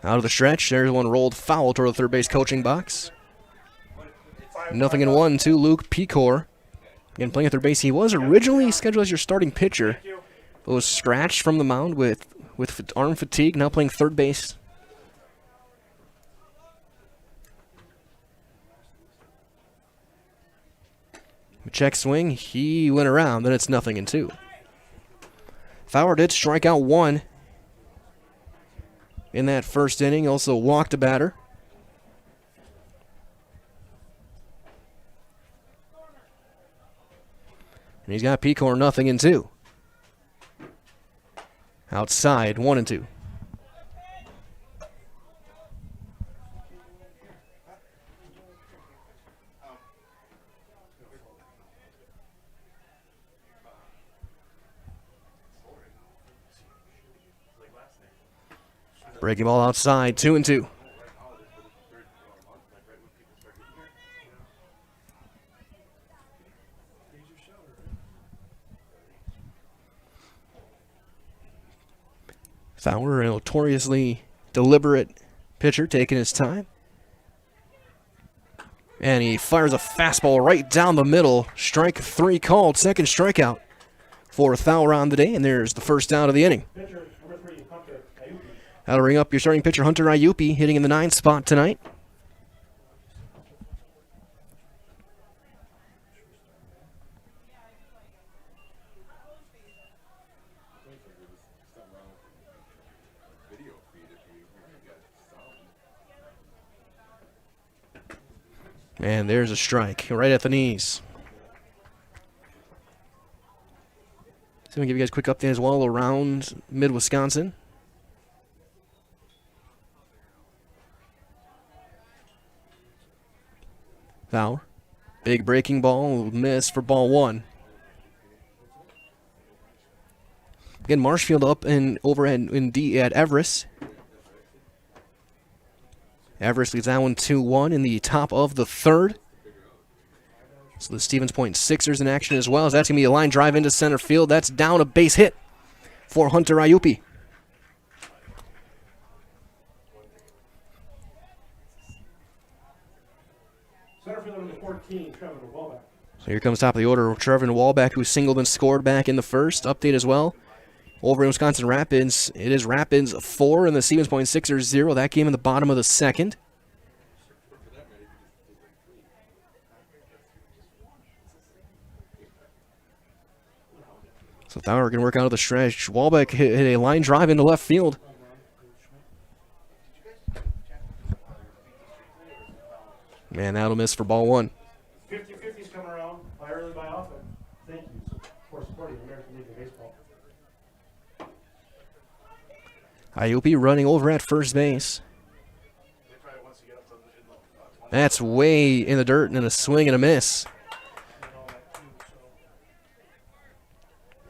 A: Out of the stretch, there's one rolled foul toward the third base coaching box. 0-1 to Luke Pecor. Again, playing at third base, he was originally scheduled as your starting pitcher, but was scratched from the mound with arm fatigue, now playing third base. Check swing, he went around, then it's 0-2. Fowler did strike out 1 in that first inning, also walked a batter. And he's got Pecor 0-2. Outside, 1-2. Breaking ball outside, 2-2. Fowler, a notoriously deliberate pitcher, taking his time. And he fires a fastball right down the middle. Strike 3 called, second strikeout for Fowler on the day, and there's the first out of the inning. That'll ring up your starting pitcher, Hunter Iupi, hitting in the 9th spot tonight. And there's a strike right at the knees. So I'm going to give you guys a quick update as well around mid-Wisconsin. Fowler. Big breaking ball, miss for ball 1. Again, Marshfield up and over at Everest. Everest leads that one 2-1 in the top of the 3rd. So the Stevens Point Sixers in action as well. As that's going to be a line drive into center field. That's down, a base hit for Hunter Iupi.
D: Center fielder number 14, Trevor Walbeck.
A: So here comes top of the order, Trevor Walbeck, who singled and scored back in the first. Update as well. over in Wisconsin Rapids. It is Rapids 4 and the Stevens Point Sixers 0. That game in the bottom of the second. So Thaur can work out of the stretch. Walbeck hit a line drive into left field. Man, that'll miss for ball one.
D: 50-50's coming around. Buy early, buy often. Thank you for supporting the American League of Baseball.
A: Iopi running over at first base. That's way in the dirt and a swing and a miss.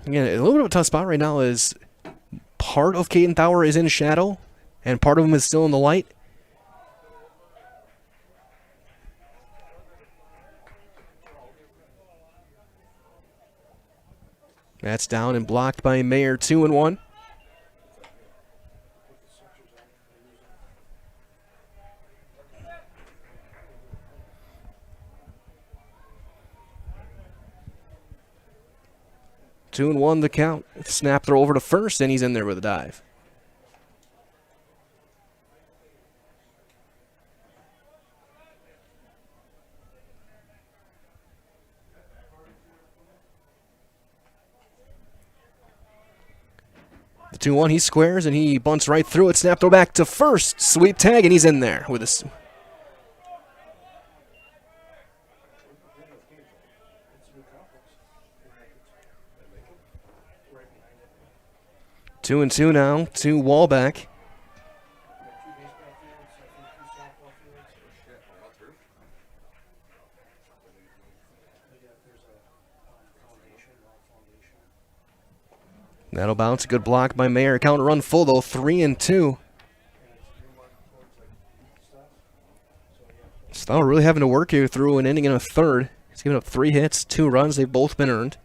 A: Again, a little bit of a tough spot right now is part of Caden Thaur is in shadow and part of him is still in the light. That's down and blocked by Mayer, 2-1. Two and one the count. Snap throw over to first, and he's in there with a dive. The 2-1, he squares, and he bunts right through it. Snap throw back to first. Sweep tag, and he's in there with a... Two and two now to Walbeck. That'll bounce. Good block by Mayer. Count run full though. 3-2. Thaur really having to work here through an inning and a third. He's given up 3 hits, 2 runs. They've both been earned.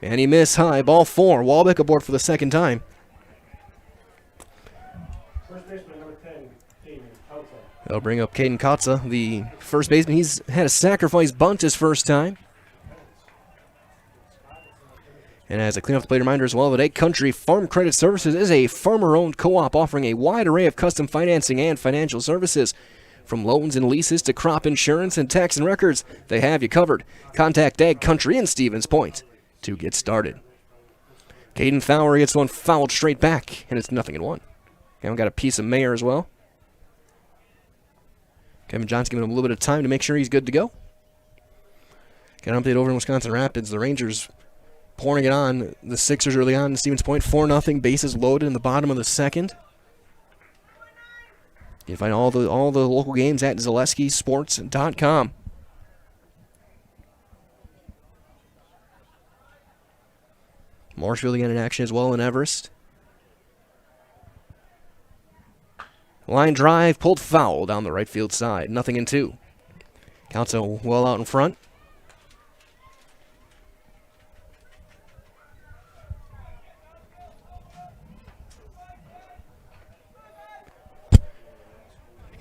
A: And he missed high. Ball 4. Walbeck aboard for the second time.
D: First baseman, number 10, Caden Kauta.
A: They'll bring up Caden Kauta, the first baseman. He's had a sacrifice bunt his first time. And as a cleanup plate reminder as well, that Egg Country Farm Credit Services is a farmer-owned co-op offering a wide array of custom financing and financial services. From loans and leases to crop insurance and tax and records, they have you covered. Contact Egg Country in Stevens Point to get started. Caden Thaur gets one fouled straight back, and it's 0-1. And we got a piece of Mayer as well. Kevin Johnson giving him a little bit of time to make sure he's good to go. Got an update over in Wisconsin Rapids. The Rangers pouring it on. The Sixers early on in Stevens Point, 4-0. Bases loaded in the bottom of the second. You can find all the local games at ZaleskiSports.com. Marshfield again in action as well in Everest. Line drive pulled foul down the right field side. 0-2. Counts well out in front.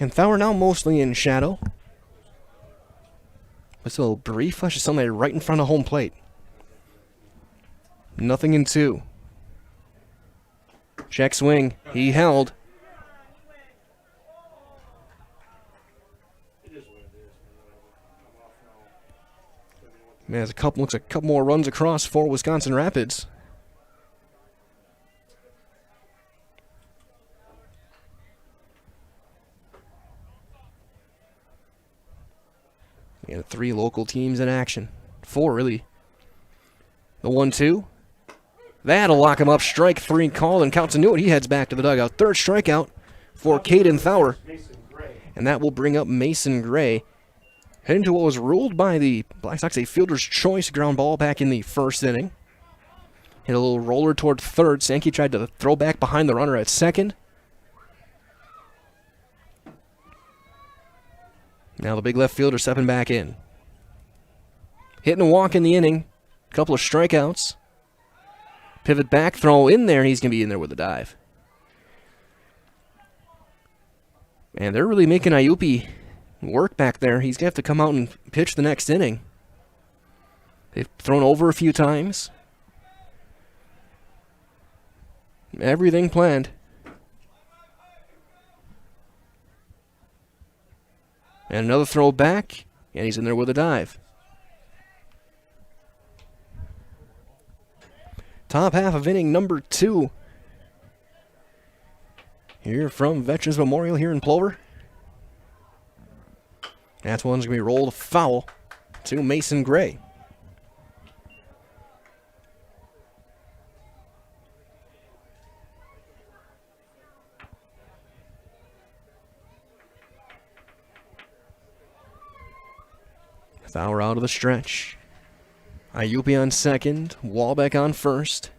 A: And Thaur now mostly in shadow. It's a little brief flash of sunlight right in front of home plate. 0-2. Check swing. He held. Man, looks like a couple more runs across for Wisconsin Rapids. And 3 local teams in action. 4, really. The 1-2. That'll lock him up. Strike 3 called, and Counts into it. He heads back to the dugout. Third strikeout for Caden Thaur. And that will bring up Mason Gray. Heading to what was ruled by the Black Sox a fielder's choice ground ball back in the first inning. Hit a little roller toward third. Sankey tried to throw back behind the runner at second. Now the big left fielder stepping back in. Hitting a walk in the inning. A couple of strikeouts. Pivot back, throw in there, and he's going to be in there with a dive. And they're really making Iopi work back there. He's going to have to come out and pitch the next inning. They've thrown over a few times. Everything planned. And another throw back, and he's in there with a dive. Top half of inning number 2. Here from Veterans Memorial here in Plover. That one's going to be rolled foul to Mason Gray. Fowler out of the stretch. Ayupi on second. Walbeck on first.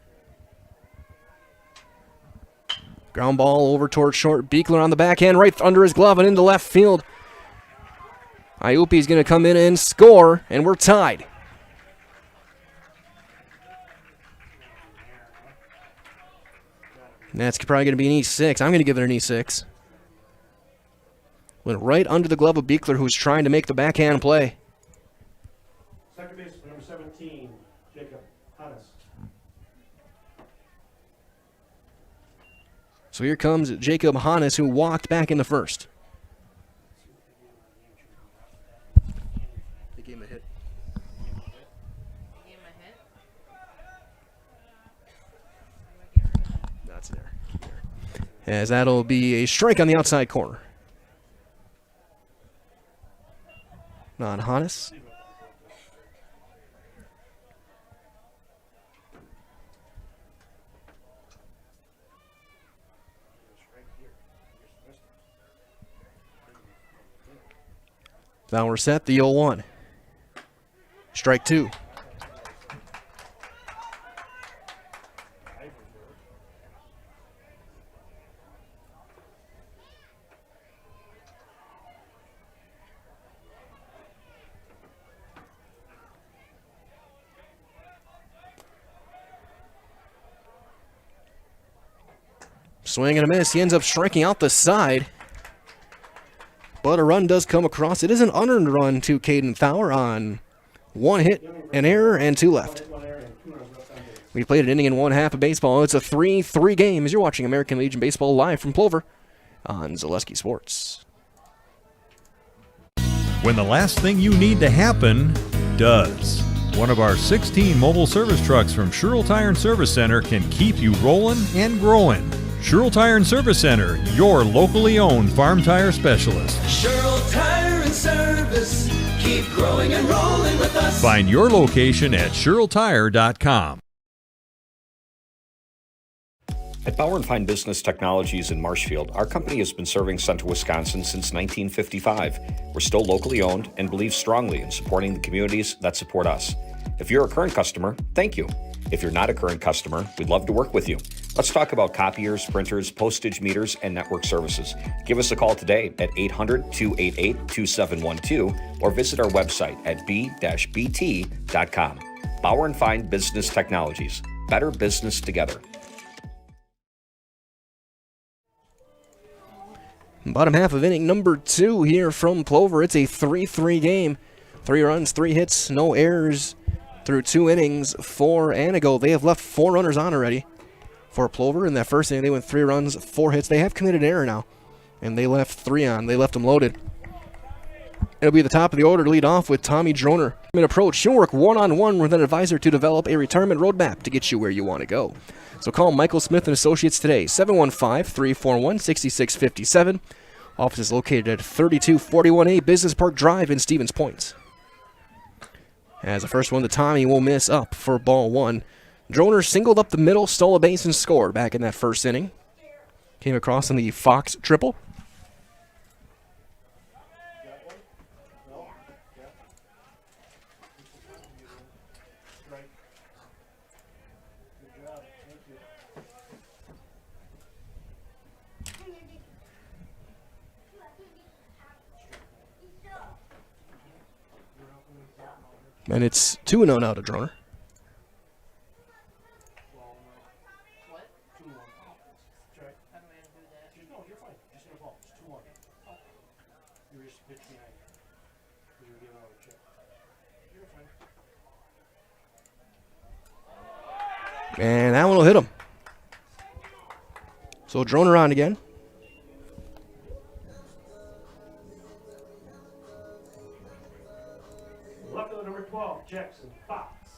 A: Ground ball over towards short. Beekler on the backhand, right under his glove and into left field. Ayupi's going to come in and score, and we're tied. That's probably going to be an E6. I'm going to give it an E6. Went right under the glove of Beekler, who's trying to make the backhand play.
D: Second base, number 17, Jacob Hannes.
A: So here comes Jacob Hannes, who walked back in the first. They gave him a hit. That's there. As that'll be a strike on the outside corner. On Hannes. Now we're set, the 0-1. Strike 2. Swing and a miss. He ends up striking out the side. But a run does come across. It is an unearned run to Caden Fowler on 1 hit, an error, and 2 left. We played an inning in 1/2 of baseball. It's a 3-3 game as you're watching American Legion Baseball live from Plover on Zaleski Sports.
J: When the last thing you need to happen does. One of our 16 mobile service trucks from Sherrill Tire and Service Center can keep you rolling and growing. Sherrill Tire and Service Center, your locally owned farm tire specialist.
K: Sherrill Tire and Service, keep growing and rolling with us.
J: Find your location at SherrillTire.com.
L: At Bauer & Fine Business Technologies in Marshfield, our company has been serving Central Wisconsin since 1955. We're still locally owned and believe strongly in supporting the communities that support us. If you're a current customer, thank you. If you're not a current customer, we'd love to work with you. Let's talk about copiers, printers, postage meters, and network services. Give us a call today at 800-288-2712 or visit our website at b-bt.com. Bauer & Fine Business Technologies. Better business together.
A: Bottom half of inning number 2 here from Plover. It's a 3-3 game. 3 runs, 3 hits, no errors through 2 innings for Antigo. They have left 4 runners on already for Plover. In that first inning, they went 3 runs, 4 hits. They have committed an error now, and they left 3 on. They left them loaded. It'll be the top of the order to lead off with Tommy Droner. In approach, he'll work one-on-one with an advisor to develop a retirement roadmap to get you where you want to go. So call Michael Smith and Associates today, 715-341-6657. Office is located at 3241A Business Park Drive in Stevens Point. As the first one, the Tommy will miss up for ball 1. Droner singled up the middle, stole a base, and scored back in that first inning. Came across in the Fox triple. And it's 2-0 now to Droner. And that one will hit him. So Droner on again.
D: Left fielder number 12, Jackson Fox.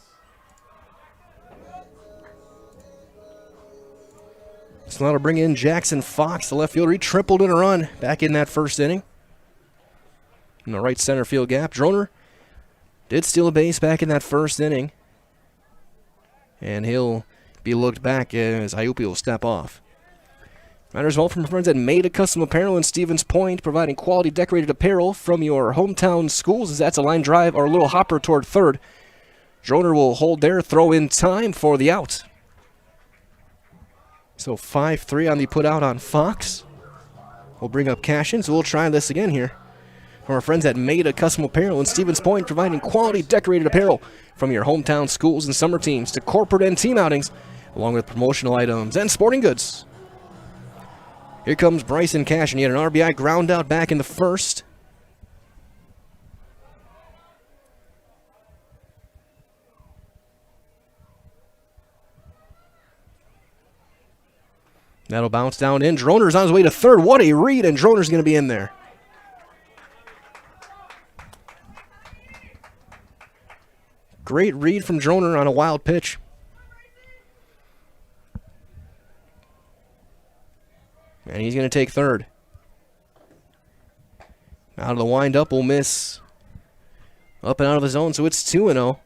A: So that'll bring in Jackson Fox, the left fielder. He tripled in a run back in that first inning. In the right center field gap. Droner did steal a base back in that first inning. And he'll be looked back as Iupi will step off. Matters well from our friends at Made a Custom Apparel in Stevens Point, providing quality decorated apparel from your hometown schools. As that's a line drive or a little hopper toward third. Droner will hold there, throw in time for the out. So 5-3 on the put out on Fox. We'll bring up Cashin, so we'll try this again here. From our friends at Made a Custom Apparel in Stevens Point, providing quality decorated apparel from your hometown schools and summer teams to corporate and team outings, along with promotional items and sporting goods. Here comes Bryson Cashin. He had an RBI ground out back in the first. That'll bounce down in. Droner's on his way to third. What a read, and Droner's going to be in there. Great read from Droner on a wild pitch. And he's going to take third. Out of the windup, will miss. Up and out of the zone, so it's 2-0.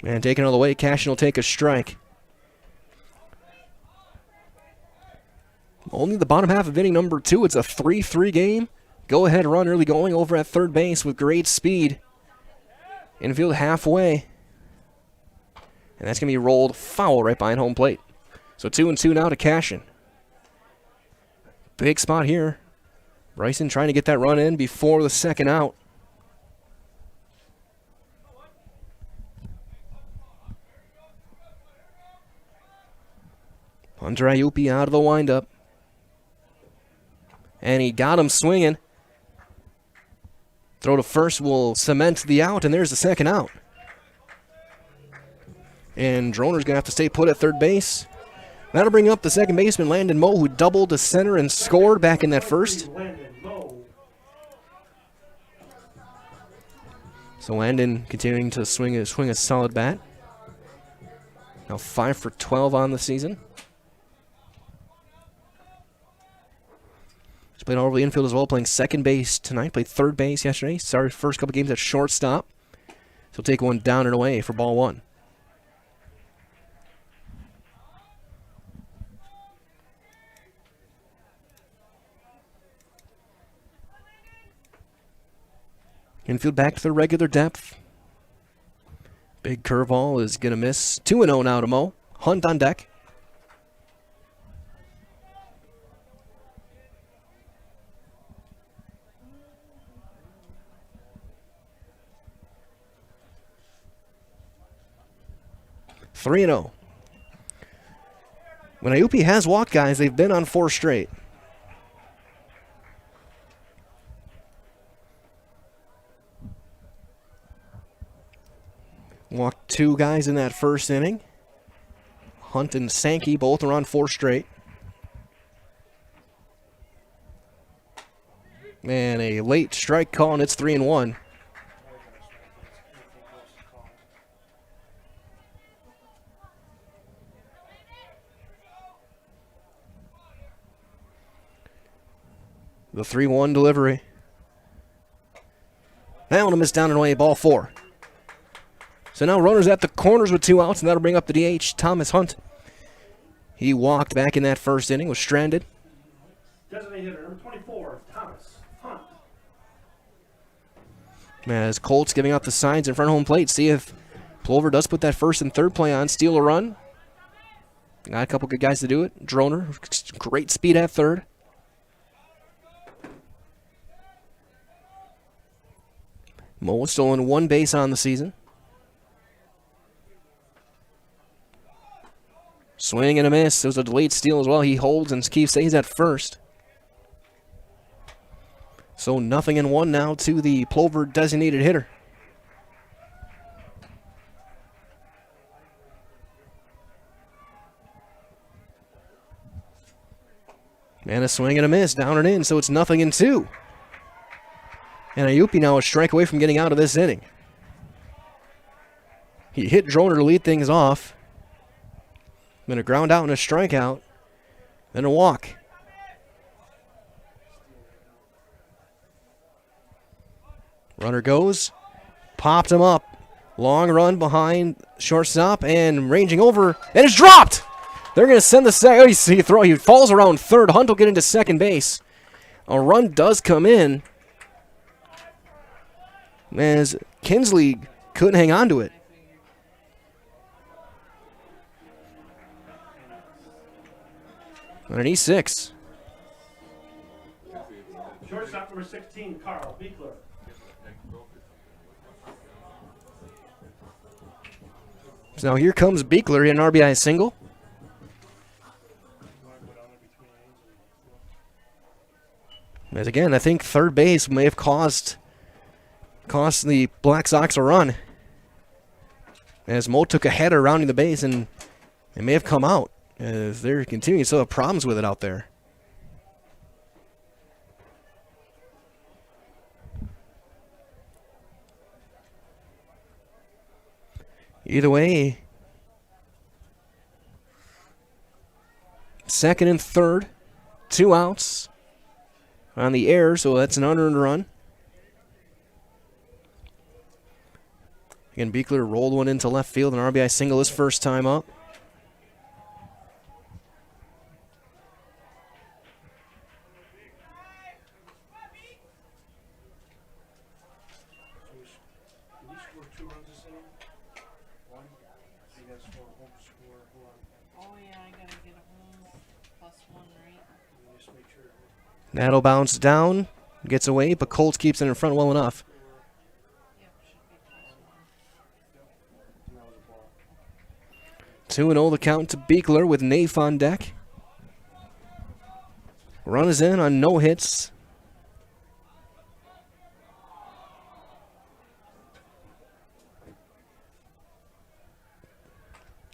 A: And taking it all the way, Cashin will take a strike. Only the bottom half of inning number 2. It's a 3-3 game. Go-ahead run early going over at third base with great speed. Infield halfway. And that's going to be rolled foul right behind home plate. So 2-2 now to Cashin. Big spot here. Bryson trying to get that run in before the second out. Hunter Iupi out of the windup. And he got him swinging. Throw to first will cement the out, and there's the second out. And Droner's going to have to stay put at third base. That'll bring up the second baseman, Landon Moe, who doubled to center and scored back in that first. So Landon continuing to swing a solid bat. Now 5 for 12 on the season. He's playing all over the infield as well, playing second base tonight. Played third base yesterday. Started first couple games at shortstop. So he'll take one down and away for ball one. Infield back to the regular depth. Big curveball is going to miss. 2-0 now to Moe. Hunt on deck. Three and 0. When Iupi has walked guys, they've been on 4 straight. Walked 2 guys in that first inning. Hunt and Sankey both are on 4 straight. And a late strike call, and it's 3-1. The 3-1 delivery. That one will miss down and away, ball 4. So now runners at the corners with 2 outs, and that'll bring up the DH, Thomas Hunt. He walked back in that first inning, was stranded.
D: Designated hitter, number 24, Thomas Hunt.
A: As Colts giving out the signs in front of home plate. See if Plover does put that first and third play on, steal a run. Got a couple good guys to do it. Droner, great speed at third. Moe has stolen 1 base on the season. Swing and a miss. It was a delayed steal as well. He holds and Keefe stays at first. So 0-1 now to the Plover designated hitter. And a swing and a miss, down and in, so it's 0-2. And Ayupi now a strike away from getting out of this inning. He hit Droner to lead things off. Then a ground out and a strikeout. Then a walk. Runner goes. Popped him up. Long run behind shortstop and ranging over. And it's dropped! They're going to send the second. Oh, he falls around third. Hunt will get into second base. A run does come in, as Kinsley couldn't hang on to it. Underneath 6.
D: Shortstop number 16, Carl Beekler.
A: So now here comes Beekler in an RBI single. As again, I think third base may have cost the Black Sox a run. As Mo took a header rounding the base, and it may have come out. As they're continuing to still have problems with it out there. Either way, second and third, 2 outs on the air, so that's an unearned run. Again, Beekler rolled one into left field, an RBI single his first time up. That'll bounce down, gets away, but Colts keeps it in front well enough. Two 2-0 the count to Beekler with Naif on deck. Run is in on no hits.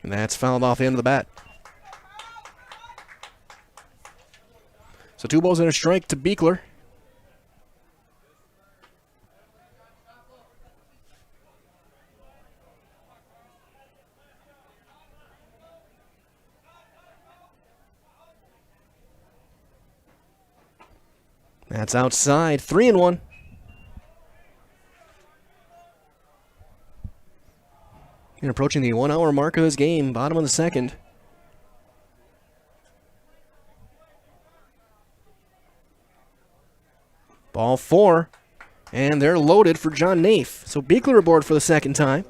A: And that's fouled off the end of the bat. So 2 balls and a strike to Beekler. That's outside, 3-1. And approaching the 1 hour mark of this game, bottom of the second. Ball 4, and they're loaded for John Naif. So Beekler aboard for the second time.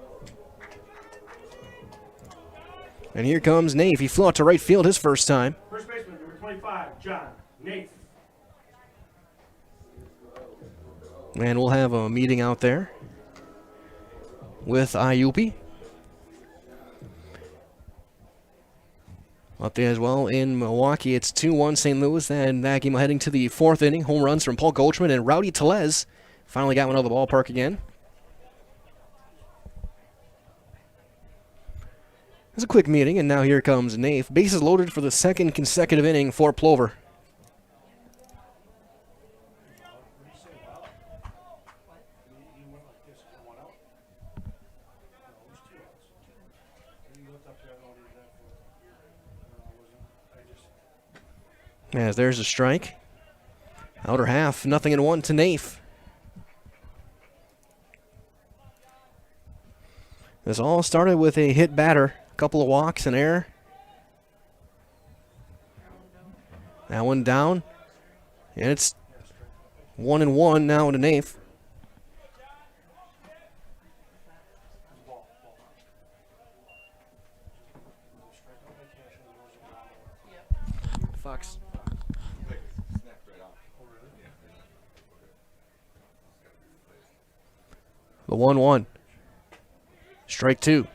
A: And here comes Naif. He flew out to right field his first time.
D: First baseman, number 25, John Naif.
A: And we'll have a meeting out there with Ayupi. Up there as well in Milwaukee, it's 2-1 St. Louis, and that game heading to the 4th inning. Home runs from Paul Goldschmidt and Rowdy Telez. Finally got one out of the ballpark again. It's a quick meeting, and now here comes Naif. Bases loaded for the second consecutive inning for Plover. As there's a strike. Outer half, 0-1 to Naif. This all started with a hit batter, a couple of walks and error. That one down. And it's 1-1 now to Naif. Fox. The 1-1. Strike 2.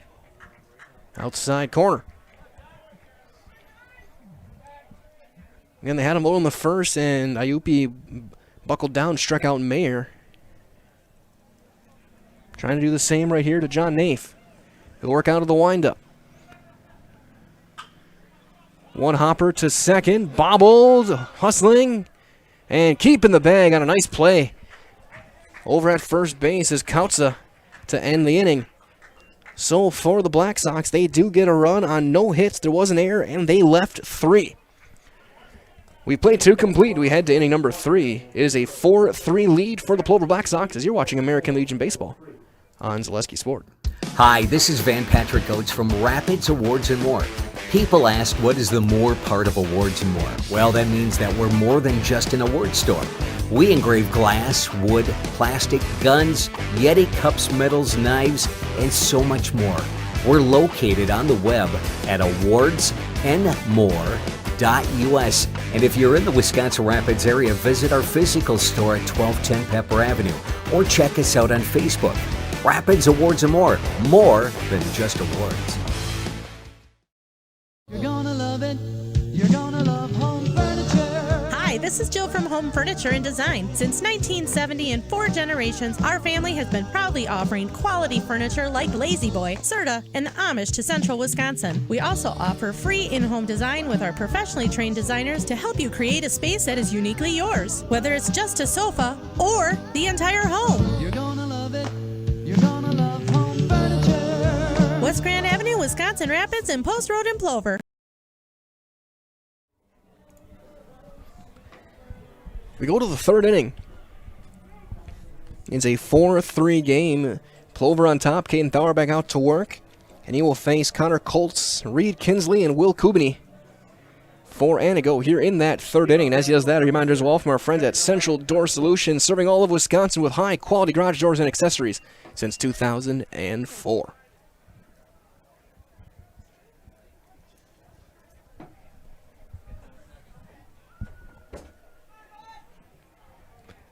A: Outside corner. And they had him low in the first, and Iupi buckled down, struck out Mayer. Trying to do the same right here to John Nafe. He'll work out of the windup. One hopper to second, bobbled, hustling, and keeping the bag on a nice play. Over at first base is Kautza to end the inning. So for the Black Sox, they do get a run on no hits. There was an error, and they left 3. We played 2 complete. We head to inning number 3. It is a 4-3 lead for the Plover Black Sox as you're watching American Legion Baseball on Zaleski Sport.
M: Hi, this is Van Patrick Oates from Rapids Awards and More. People ask, what is the more part of Awards and More? Well, that means that we're more than just an award store. We engrave glass, wood, plastic, guns, Yeti cups, medals, knives, and so much more. We're located on the web at awardsandmore.us. And if you're in the Wisconsin Rapids area, visit our physical store at 1210 Pepper Avenue or check us out on Facebook. Rapids Awards and More than just awards.
K: You're gonna love it. You're gonna love home furniture.
N: Hi, this is Jill from Home Furniture and Design. Since 1970 and 4 generations, our family has been proudly offering quality furniture like Lazy Boy, Serta, and the Amish to Central Wisconsin. We also offer free in-home design with our professionally trained designers to help you create a space that is uniquely yours, whether it's just a sofa or the entire home.
K: You're gonna love it. You're gonna love home furniture.
N: West Grand Avenue, Wisconsin Rapids, and Post Road in Plover.
A: We go to the 3rd inning. It's a 4-3 game. Plover on top, Caden Thauer back out to work. And he will face Connor Colts, Reed Kinsley, and Will Kubany for Antigo here in that 3rd inning. And as he does that, a reminder as well from our friends at Central Door Solutions, serving all of Wisconsin with high-quality garage doors and accessories since 2004.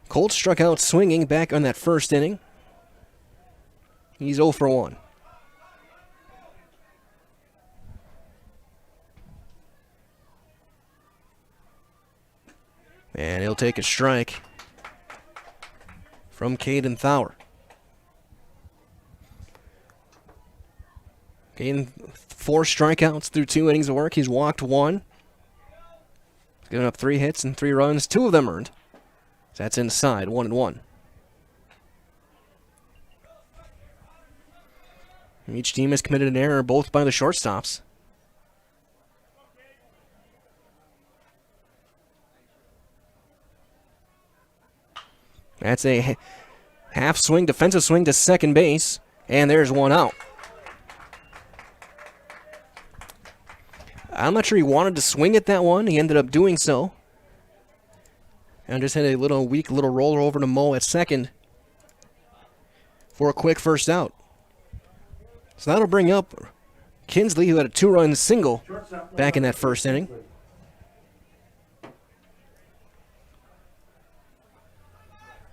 A: Colts struck out swinging back on that 1st inning. He's 0 for 1. And he'll take a strike from Caden Thauer. Caden, 4 strikeouts through 2 innings of work. He's walked 1. He's given up 3 hits and 3 runs, 2 of them earned. That's inside, 1-1. Each team has committed an error, both by the shortstops. That's a half swing, defensive swing to second base, and there's 1 out. I'm not sure he wanted to swing at that one. He ended up doing so. And just had a weak little roller over to Mo at second for a quick first out. So that'll bring up Kinsley, who had a 2-run single back in that 1st inning.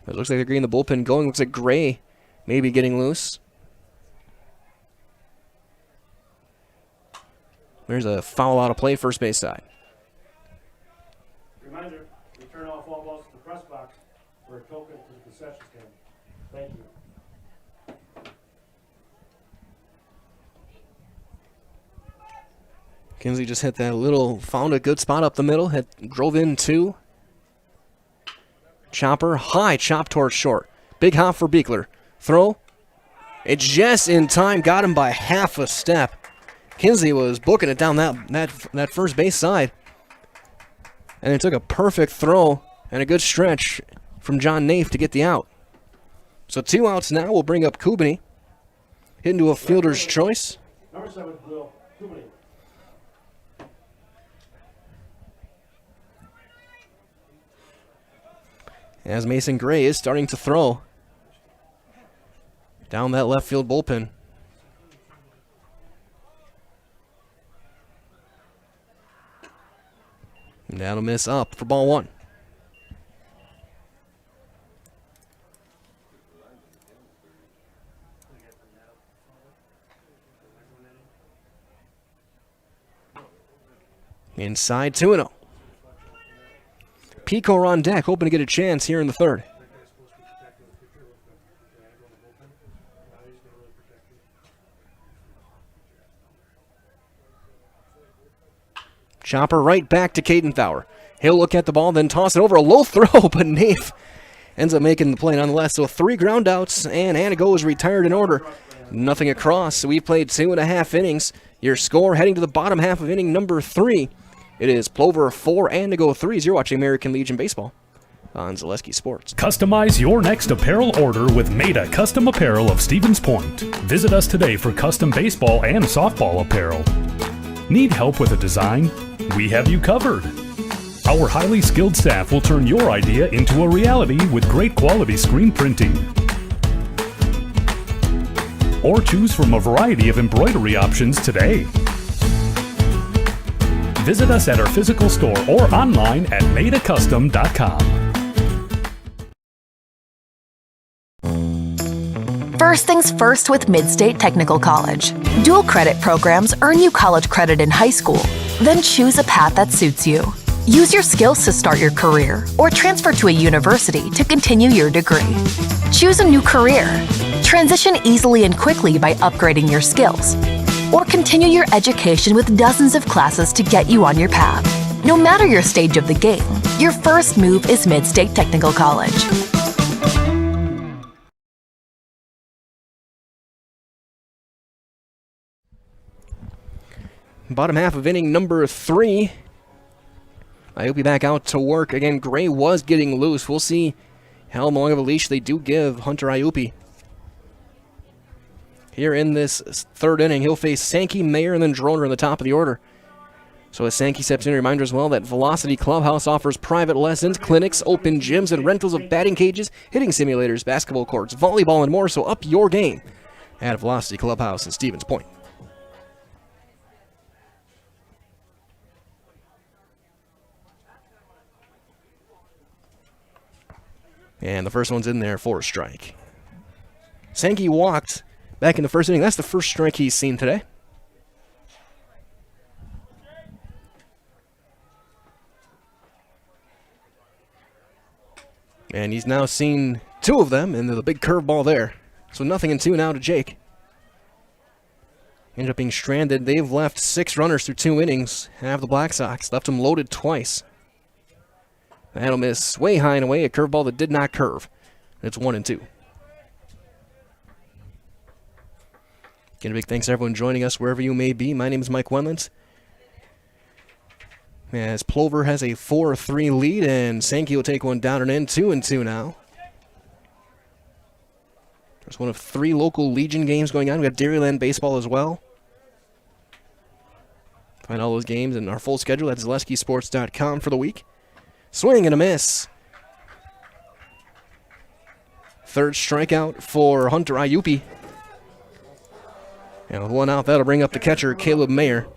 A: It looks like they're getting the bullpen going. Looks like Gray maybe getting loose. There's a foul out of play, first base side.
D: Reminder, return all foul balls to the press box for a token to the concession stand. Thank you.
A: Kinsley just hit that found a good spot up the middle, drove in 2. Chopper, high chop towards short. Big hop for Beekler. Throw. It's just in time, got him by half a step. Kinsley was booking it down that first base side. And it took a perfect throw and a good stretch from John Nafe to get the out. So 2 outs now. We'll bring up Kubany. Hit into a fielder's choice.
D: Number 7, Will Kubany.
A: As Mason Gray is starting to throw down that left field bullpen. And that'll miss up for ball 1. Inside 2-0. Pico are on deck, hoping to get a chance here in the third. Chopper right back to Caden Thauer. He'll look at the ball, then toss it over. A low throw, but Nave ends up making the play nonetheless. So 3 ground outs, and Antigo is retired in order. Nothing across. So we've played 2.5 innings. Your score heading to the bottom half of inning number 3. It is Plover 4, Antigo 3. You're watching American Legion Baseball on Zaleski Sports.
O: Customize your next apparel order with Maida Custom Apparel of Stevens Point. Visit us today for custom baseball and softball apparel. Need help with a design? We have you covered. Our highly skilled staff will turn your idea into a reality with great quality screen printing. Or choose from a variety of embroidery options today. Visit us at our physical store or online at maidacustom.com.
P: First things first with Mid-State Technical College. Dual credit programs earn you college credit in high school. Then choose a path that suits you. Use your skills to start your career or transfer to a university to continue your degree. Choose a new career. Transition easily and quickly by upgrading your skills. Or continue your education with dozens of classes to get you on your path. No matter your stage of the game, your first move is Mid-State Technical College.
A: Bottom half of inning number 3. Iupi back out to work. Again, Gray was getting loose. We'll see how long of a leash they do give Hunter Iupi. Here in this third inning, he'll face Sankey, Mayer, and then Droner in the top of the order. So as Sankey steps in, a reminder as well that Velocity Clubhouse offers private lessons, clinics, open gyms, and rentals of batting cages, hitting simulators, basketball courts, volleyball, and more. So up your game at Velocity Clubhouse in Stevens Point. And the first one's in there for a strike. Sankey walked back in the first inning. That's the first strike he's seen today. And he's now seen 2 of them, and the big curveball there. So 0-2 now to Jake. Ended up being stranded. They've left 6 runners through 2 innings. Have the Black Sox. Left them loaded twice. That'll miss way high and away, a curveball that did not curve. It's 1-2. Again, a big thanks to everyone joining us wherever you may be. My name is Mike Wendlandt. As Plover has a 4-3 lead, and Sankey will take one down and in. 2-2 now. There's one of 3 local Legion games going on. We got Dairyland Baseball as well. Find all those games and our full schedule at ZaleskiSports.com for the week. Swing and a miss. Third strikeout for Hunter Iupi. And with 1 out, that'll bring up the catcher, Caleb Mayer.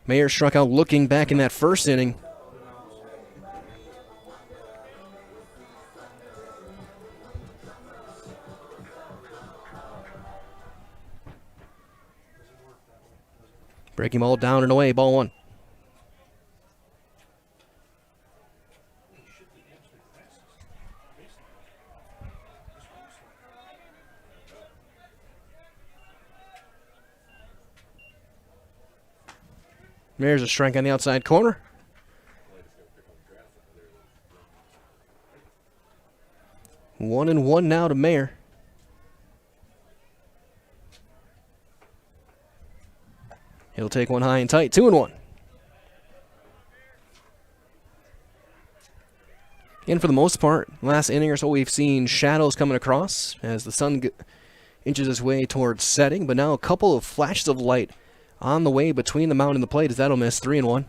A: Mayer struck out looking back in that first inning. Breaking ball down and away, ball 1. There's a strike on the outside corner. One and one now to Mayer. He'll take one high and tight. 2-1. And for the most part, last inning or so, we've seen shadows coming across as the sun inches its way towards setting. But now a couple of flashes of light on the way between the mound and the plate as that'll miss. 3-1.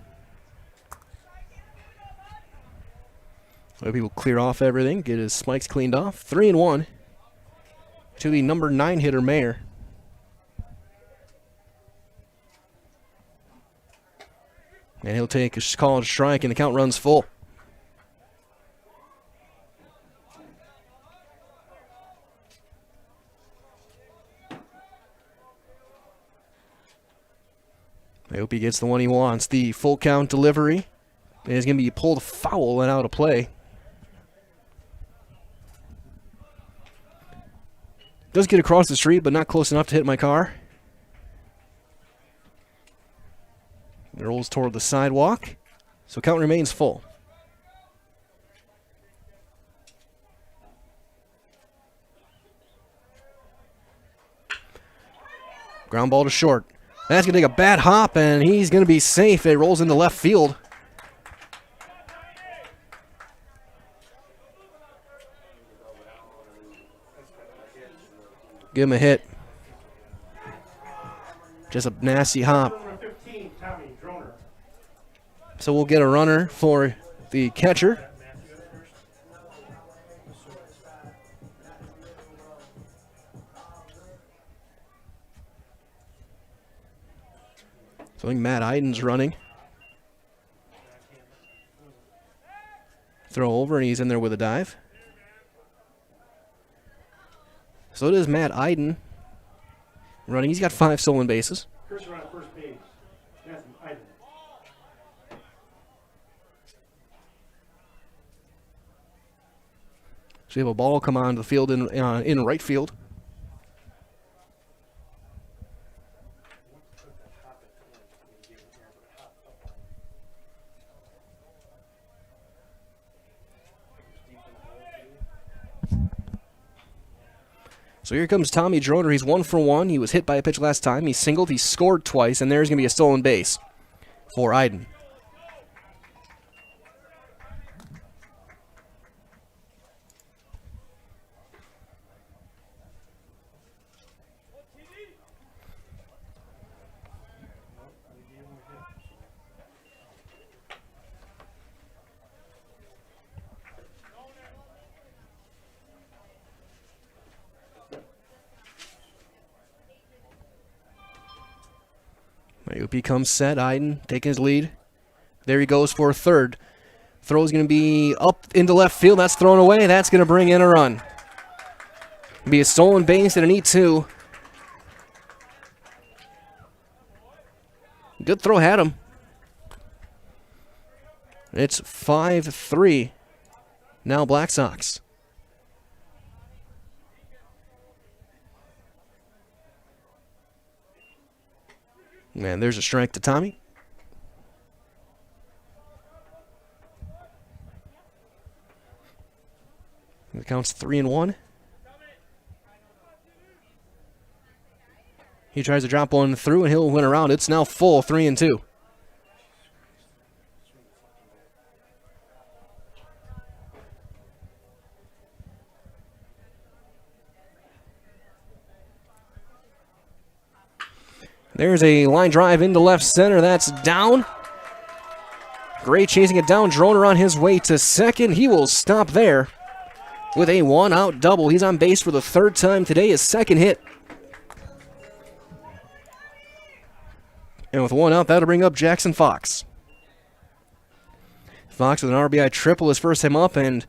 A: Let people clear off everything, get his spikes cleaned off. 3-1 to the number 9 hitter, Mayer. And he'll take a called strike, and the count runs full. I hope he gets the one he wants. The full count delivery is going to be pulled foul and out of play. Does get across the street, but not close enough to hit my car. It rolls toward the sidewalk, so count remains full. Ground ball to short. That's going to take a bad hop, and he's going to be safe. It rolls into left field. Give him a hit. Just a nasty hop. So we'll get a runner for the catcher. So I think Matt Iden's running. Throw over, and he's in there with a dive. So it is Matt Iden running. He's got 5 stolen bases.
D: Cursor on first base. Matthew Iden.
A: So we have a ball come onto the field in right field. So here comes Tommy Droner. He's 1 for 1. He was hit by a pitch last time. He singled. He scored twice, and there's going to be a stolen base for Iden. Mayupi comes set. Iden taking his lead. There he goes for third. Throw's going to be up into left field. That's thrown away. That's going to bring in a run. Be a stolen base and an E2. Good throw had him. It's 5-3. Now Black Sox. And there's a strike to Tommy. It counts 3-1. He tries to drop one through, and he'll win around. It's now full, 3-2. There's a line drive into left center. That's down. Gray chasing it down. Droner on his way to second. He will stop there with a 1-out double. He's on base for the 3rd time today. His 2nd hit. And with 1 out, that'll bring up Jackson Fox. Fox with an RBI triple his first time up, and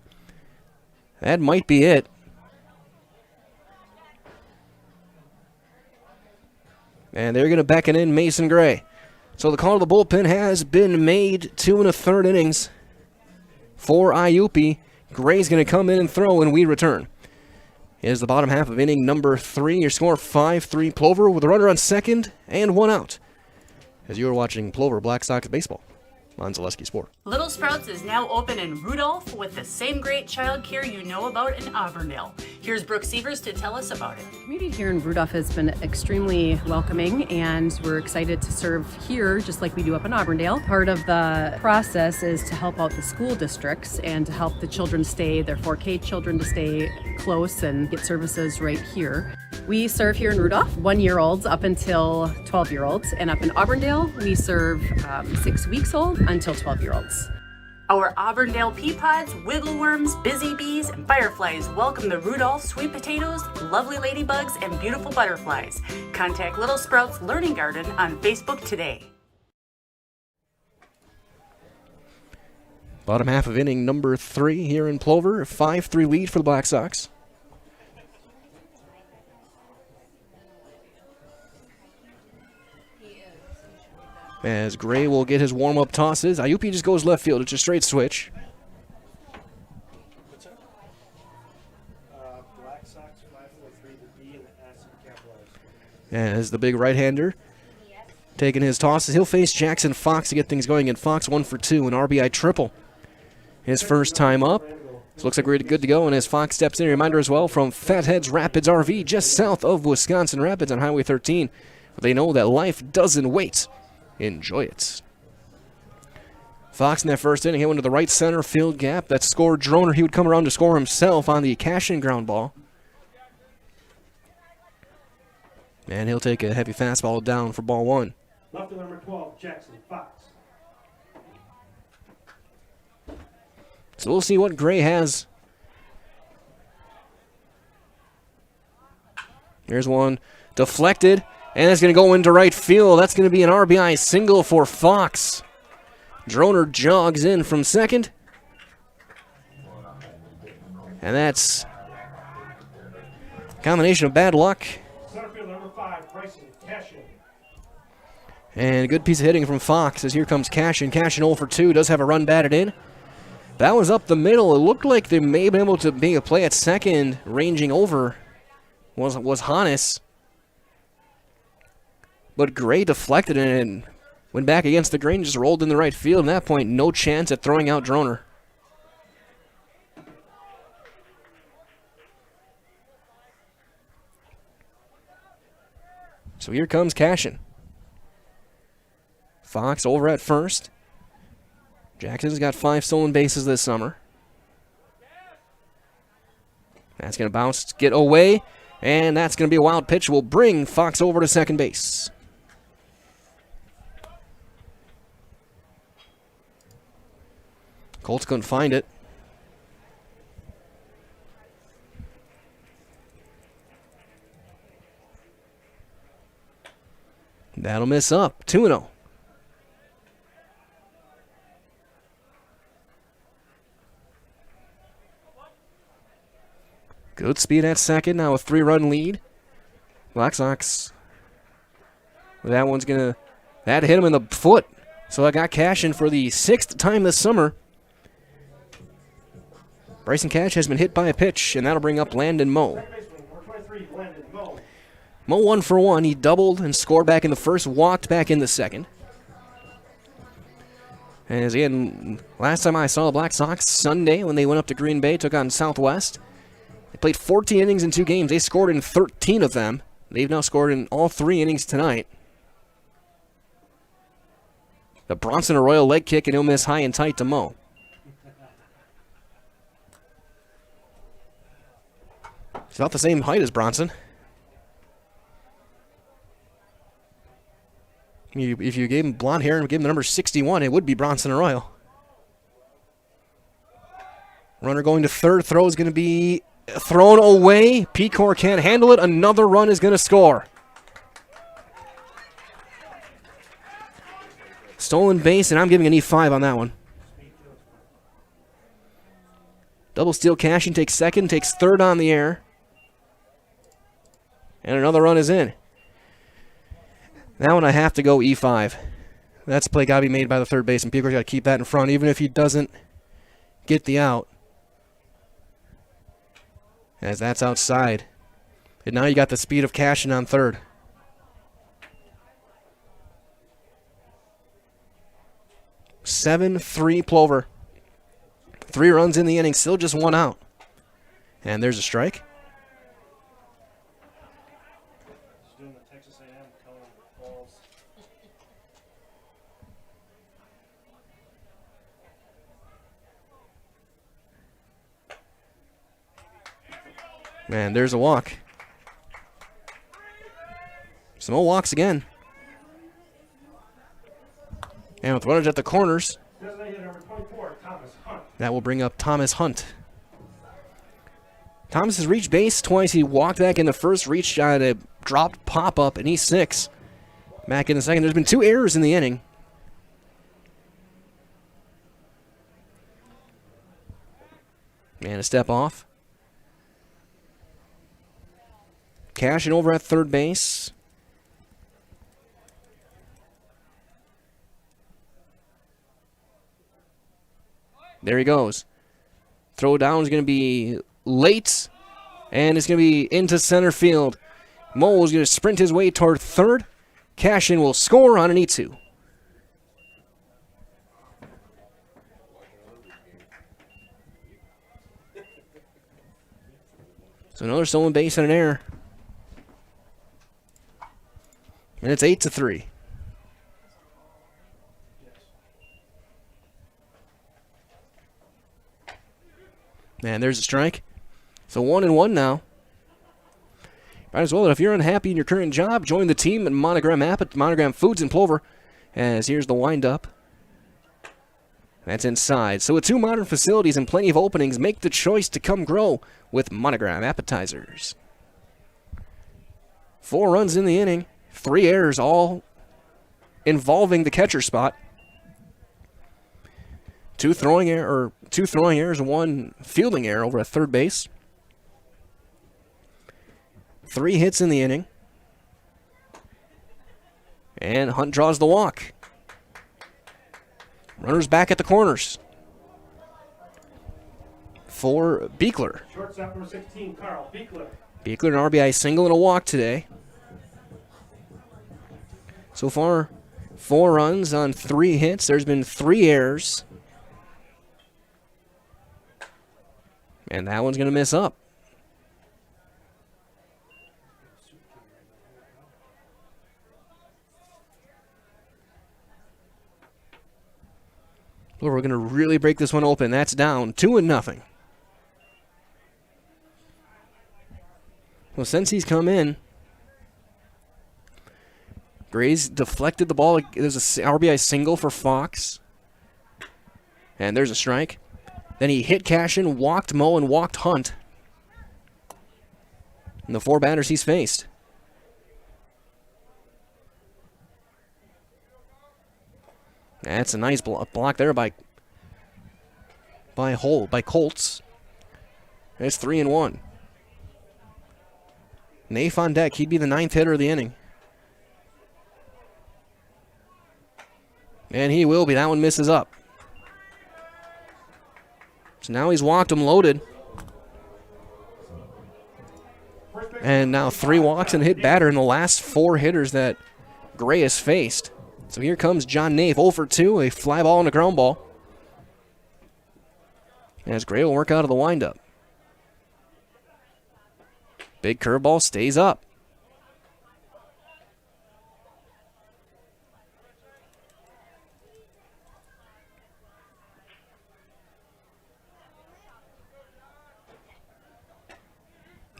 A: that might be it. And they're going to beckon in Mason Gray. So the call to the bullpen has been made. 2 1/3 innings for Iupi. Gray's going to come in and throw, and we return. Here's the bottom half of inning number 3. Your score 5-3 Plover with a runner on second and 1 out. As you are watching Plover Black Sox baseball on Zaleski Sport.
Q: Little Sprouts is now open in Rudolph with the same great child care you know about in Auburndale. Here's Brooke Sievers to tell us about it.
R: The community here in Rudolph has been extremely welcoming, and we're excited to serve here just like we do up in Auburndale. Part of the process is to help out the school districts and to help the children stay, their 4K children to stay close and get services right here. We serve here in Rudolph 1-year-olds up until 12-year-olds, and up in Auburndale we serve 6 weeks old until 12-year-olds.
Q: Our Auburndale pea pods, wiggle worms, busy bees, and fireflies welcome the Rudolph sweet potatoes, lovely ladybugs, and beautiful butterflies. Contact Little Sprouts Learning Garden on Facebook today.
A: Bottom half of inning number 3 here in Plover. 5-3 lead for the Black Sox. As Gray will get his warm-up tosses. Iupi just goes left field. It's a straight switch.
D: Black Sox 5-4-3 to B in
A: As the big right-hander taking his tosses, he'll face Jackson Fox to get things going, and Fox 1 for 2, an RBI triple. His first time up. So looks like we're good to go, and as Fox steps in, a reminder as well from Fatheads Rapids RV, just south of Wisconsin Rapids on Highway 13. They know that life doesn't wait. Enjoy it. Fox in that first inning hit one to the right center field gap. That scored Droner. He would come around to score himself on the cash-in ground ball. And he'll take a heavy fastball down for ball 1.
D: Left to number 12, Jackson Fox.
A: So we'll see what Gray has. Here's one deflected, and it's going to go into right field. That's going to be an RBI single for Fox. Droner jogs in from second. And that's a combination of bad luck
D: Center field number 5, Bryson Cashin.
A: and a good piece of hitting from Fox as here comes Cashin. Cashin 0 for 2, does have a run batted in. That was up the middle. It looked like they may have been able to make a play at second, ranging over was Hannes. But Gray deflected it and went back against the grain, just rolled in the right field. At that point, no chance at throwing out Droner. So here comes Cashin. Fox over at first. Jackson's got 5 stolen bases this summer. That's going to bounce, get away, and that's going to be a wild pitch. Will bring Fox over to second base. Colts couldn't find it. That'll miss up. 2-0. Good speed at second. Now a 3-run lead. Black Sox. That one's going to... That hit him in the foot. So I got Cashin for the 6th time this summer. Bryson Cash has been hit by a pitch, and that'll bring up Landon Moe. Moe 1 for 1. He doubled and scored back in the first, walked back in the second. And as again, last time I saw the Black Sox, Sunday, when they went up to Green Bay, took on Southwest. They played 14 innings in 2 games. They scored in 13 of them. They've now scored in all 3 innings tonight. The Bronson Arroyo leg kick, and he'll miss high and tight to Moe. He's about the same height as Bronson. If you gave him blonde hair and gave him the number 61, it would be Bronson Arroyo. Runner going to third. Throw is going to be thrown away. Pecor can't handle it. Another run is going to score. Stolen base, and I'm giving an E5 on that one. Double steal Cashin takes second, takes third on the air. And another run is in. That one I have to go E5. That's a play got to be made by the third baseman. Pecor's got to keep that in front, even if he doesn't get the out. As that's outside. And now you got the speed of Cashin on third. (7-3) Plover. 3 runs in the inning, still just 1 out. And there's a strike. Man, there's a walk. Some more walks again. And with runners at the corners, that will bring up Thomas Hunt. Thomas has reached base twice. He walked back in the first, reached on a dropped pop-up, and he's 6. Back in the second. There's been 2 errors in the inning. And a step off. Cashin over at third base. There he goes. Throw down is going to be late, and it's going to be into center field. Mo is going to sprint his way toward third. Cashin will score on an E2. So another stolen base and an error. And it's 8-3. Man, there's a strike. So 1-1 now. Might as well, if you're unhappy in your current job, join the team at Monogram app at Monogram Foods in Plover. As here's the windup. That's inside. So with 2 modern facilities and plenty of openings, make the choice to come grow with Monogram Appetizers. 4 runs in the inning, 3 errors, all involving the catcher spot. 2 throwing errors and 1 fielding error over at third base. 3 hits in the inning. And Hunt draws the walk. Runners back at the corners. For Beekler.
D: Shortstop number 16, Carl Beekler.
A: Beekler, an RBI single and a walk today. So far, 4 runs on 3 hits. There's been 3 errors. And that one's going to miss up. Well, we're going to really break this one open. That's down 2-0. Well, since he's come in, Gray's deflected the ball. There's a RBI single for Fox. And there's a strike. Then he hit Cashin, walked Mo, and walked Hunt. And the 4 batters he's faced. That's a nice block there by Colts. It's 3-1. Naif on deck. He'd be the 9th hitter of the inning. And he will be. That one misses up. So now he's walked him loaded. And now 3 walks and a hit batter in the last 4 hitters that Gray has faced. So here comes John Naif, 0 for 2, a fly ball and a ground ball. As Gray will work out of the windup. Big curveball stays up.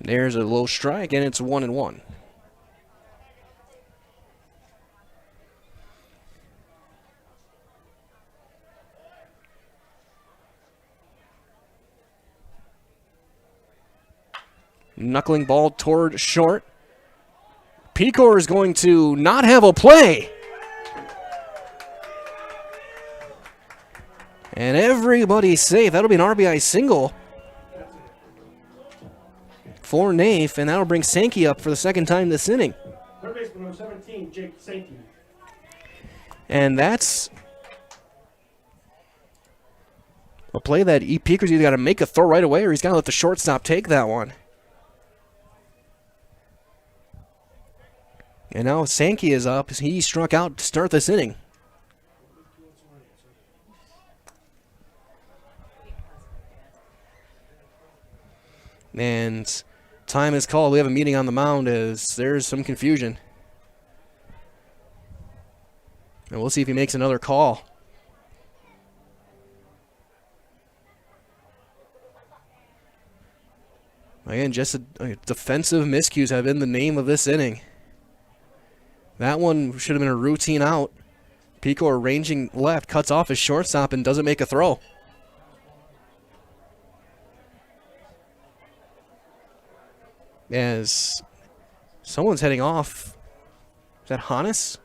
A: There's a low strike, and it's 1-1. Knuckling ball toward short. Pecor is going to not have a play. And everybody's safe. That'll be an RBI single for Naif, and that'll bring Sankey up for the 2nd time this inning.
D: Third baseman number 17, Jake Sankey.
A: And that's a play that Peeker's either got to make a throw right away or he's got to let the shortstop take that one. And now Sankey is up. He struck out to start this inning. And time is called. We have a meeting on the mound as there's some confusion. And we'll see if he makes another call. Again, just defensive miscues have been the name of this inning. That one should have been a routine out. Pecor ranging left, cuts off his shortstop and doesn't make a throw. As someone's heading off. Is that Hannes?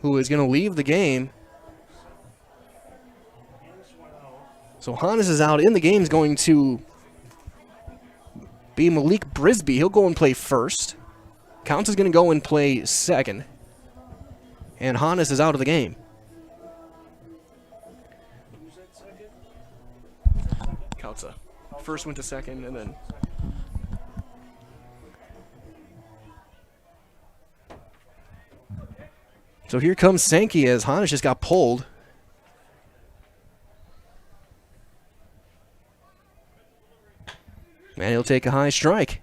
A: Who is going to leave the game. So Hannes is out. In the game is going to be Malik Brisby. He'll go and play first. Counts is going to go and play second. And Hannes is out of the game. first, went to second, and then. So here comes Sankey as Hanish just got pulled. And he'll take a high strike.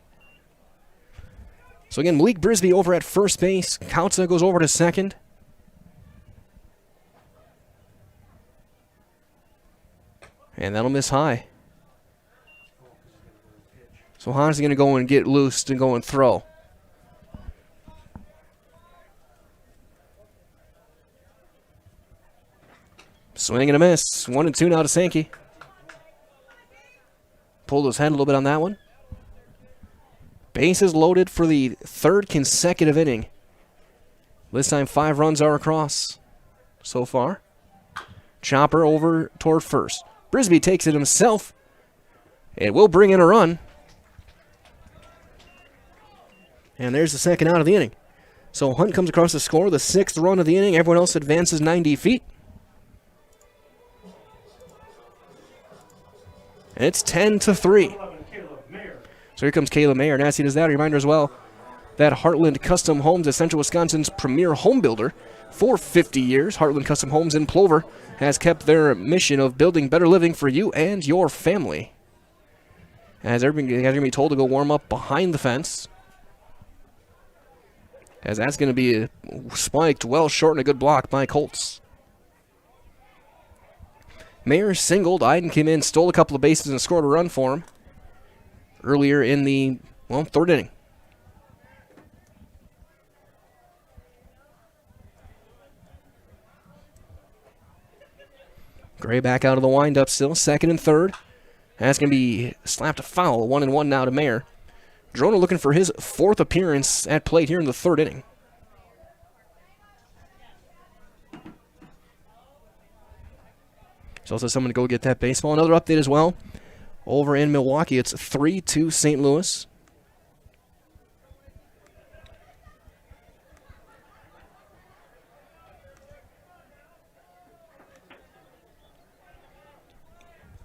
A: So again, Malik Brisby over at first base. Kautza goes over to second. And that'll miss high. So Hans is going to go and get loose and go and throw. Swing and a miss. 1-2 now to Sankey. Pulled his head a little bit on that one. Bases loaded for the third consecutive inning. This time 5 runs are across so far. Chopper over toward first. Brisby takes it himself. It will bring in a run. And there's the second out of the inning. So Hunt comes across to score the 6th run of the inning. Everyone else advances 90 feet. And it's 10-3. So here comes Caleb Mayer. And as he does that, a reminder as well that Heartland Custom Homes is Central Wisconsin's premier home builder. For 50 years, Heartland Custom Homes in Plover has kept their mission of building better living for you and your family. As everybody is going to be told to go warm up behind the fence. As that's going to be spiked well short and a good block by Colts. Mayer singled. Iden came in, stole a couple of bases, and scored a run for him earlier in the, third inning. Gray back out of the windup still, second and third. That's going to be slapped a foul, 1-1 now to Mayer. Drona looking for his 4th appearance at plate here in the 3rd inning. So also someone to go get that baseball. Another update as well. Over in Milwaukee, it's 3-2 St. Louis.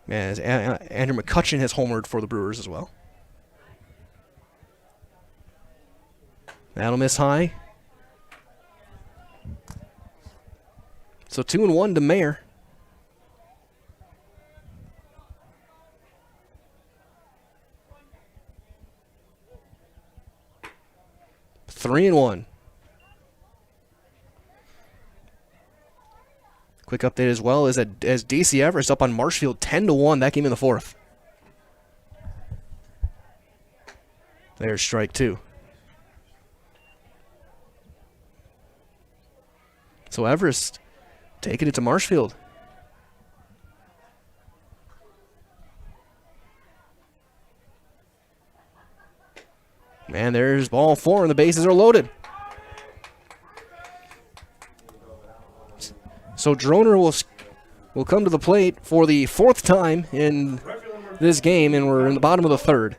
A: As Andrew McCutcheon has homered for the Brewers as well. That'll miss high. So 2-1 to Mayer. Three and 1. Quick update as well is that as DC Everest up on Marshfield 10-1, that game in the 4th. There's strike 2. So Everest taking it to Marshfield. And there's ball 4, and the bases are loaded. So Droner will come to the plate for the 4th time in this game, and we're in the bottom of the 3rd.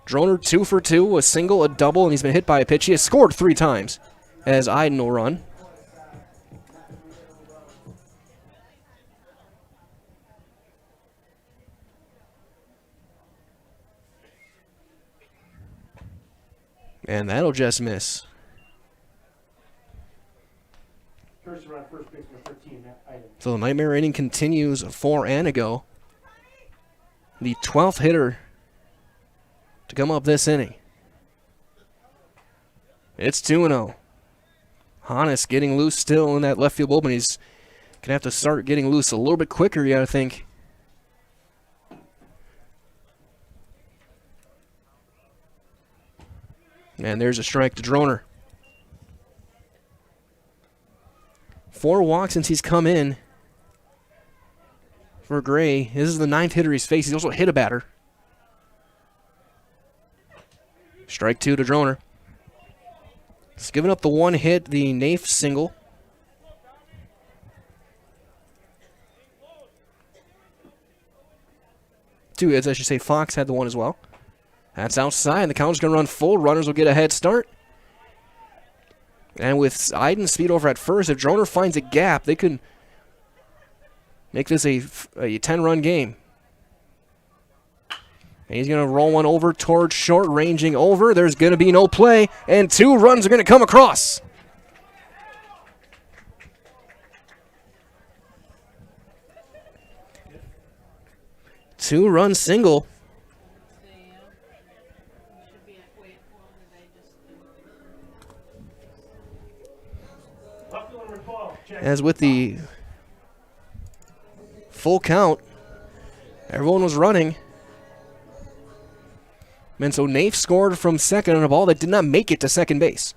A: Droner 2 for 2, a single, a double, and he's been hit by a pitch. He has scored 3 times as Iden will run. And that'll just miss. So the nightmare inning continues for Antigo. The 12th hitter to come up this inning. It's 2-0. Hannes getting loose still in that left field bullpen. He's going to have to start getting loose a little bit quicker, you got to think. And there's a strike to Droner. 4 walks since he's come in for Gray. This is the 9th hitter he's faced. He's also hit a batter. Strike 2 to Droner. He's given up the 1 hit, the Naif single. Two hits, I should say. Fox had the 1 as well. That's outside. The counter's going to run full. Runners will get a head start. And with Iden's speed over at first, if Droner finds a gap, they could make this a 10-run game. And he's going to roll one over towards short, ranging over. There's going to be no play, and 2 runs are going to come across. Two-run single. As with the full count, everyone was running. And so Nafe scored from second on a ball that did not make it to second base.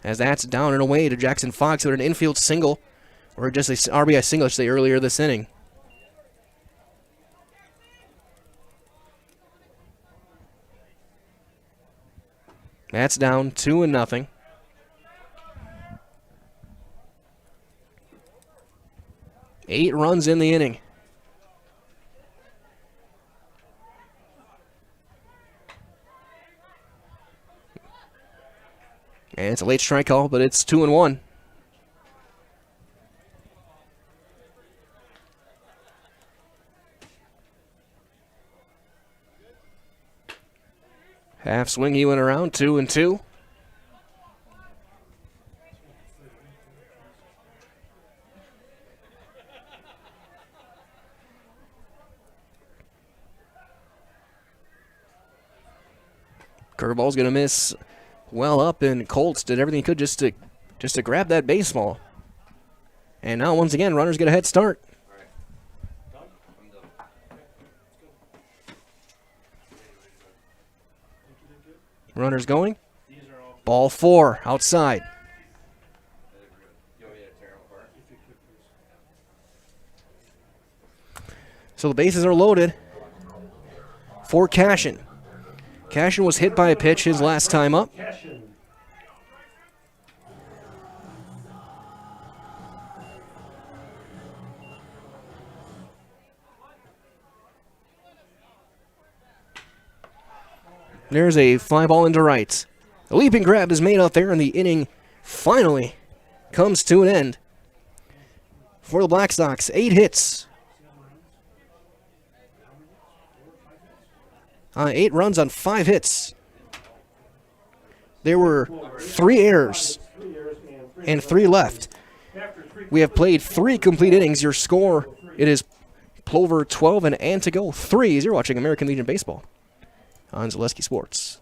A: As that's down and away to Jackson Fox with an infield single, or just a RBI single, I should say, earlier this inning. That's down 2-0. Eight runs in the inning. And it's a late strike call, but it's 2-1. Half swing, he went around, 2-2. Curveball's going to miss well up, and Colts did everything he could just to grab that baseball. And now, once again, runners get a head start. Runners going. Ball 4 outside. So the bases are loaded for Cashin. Cashin was hit by a pitch his last time up. There's a fly ball into right. A leaping grab is made out there, and the inning finally comes to an end. For the Black Sox, 8 hits. 8 runs on 5 hits. There were 3 errors and 3 left. We have played 3 complete innings. Your score, it is Plover 12 and Antigo 3. You're watching American Legion Baseball on Zaleski Sports.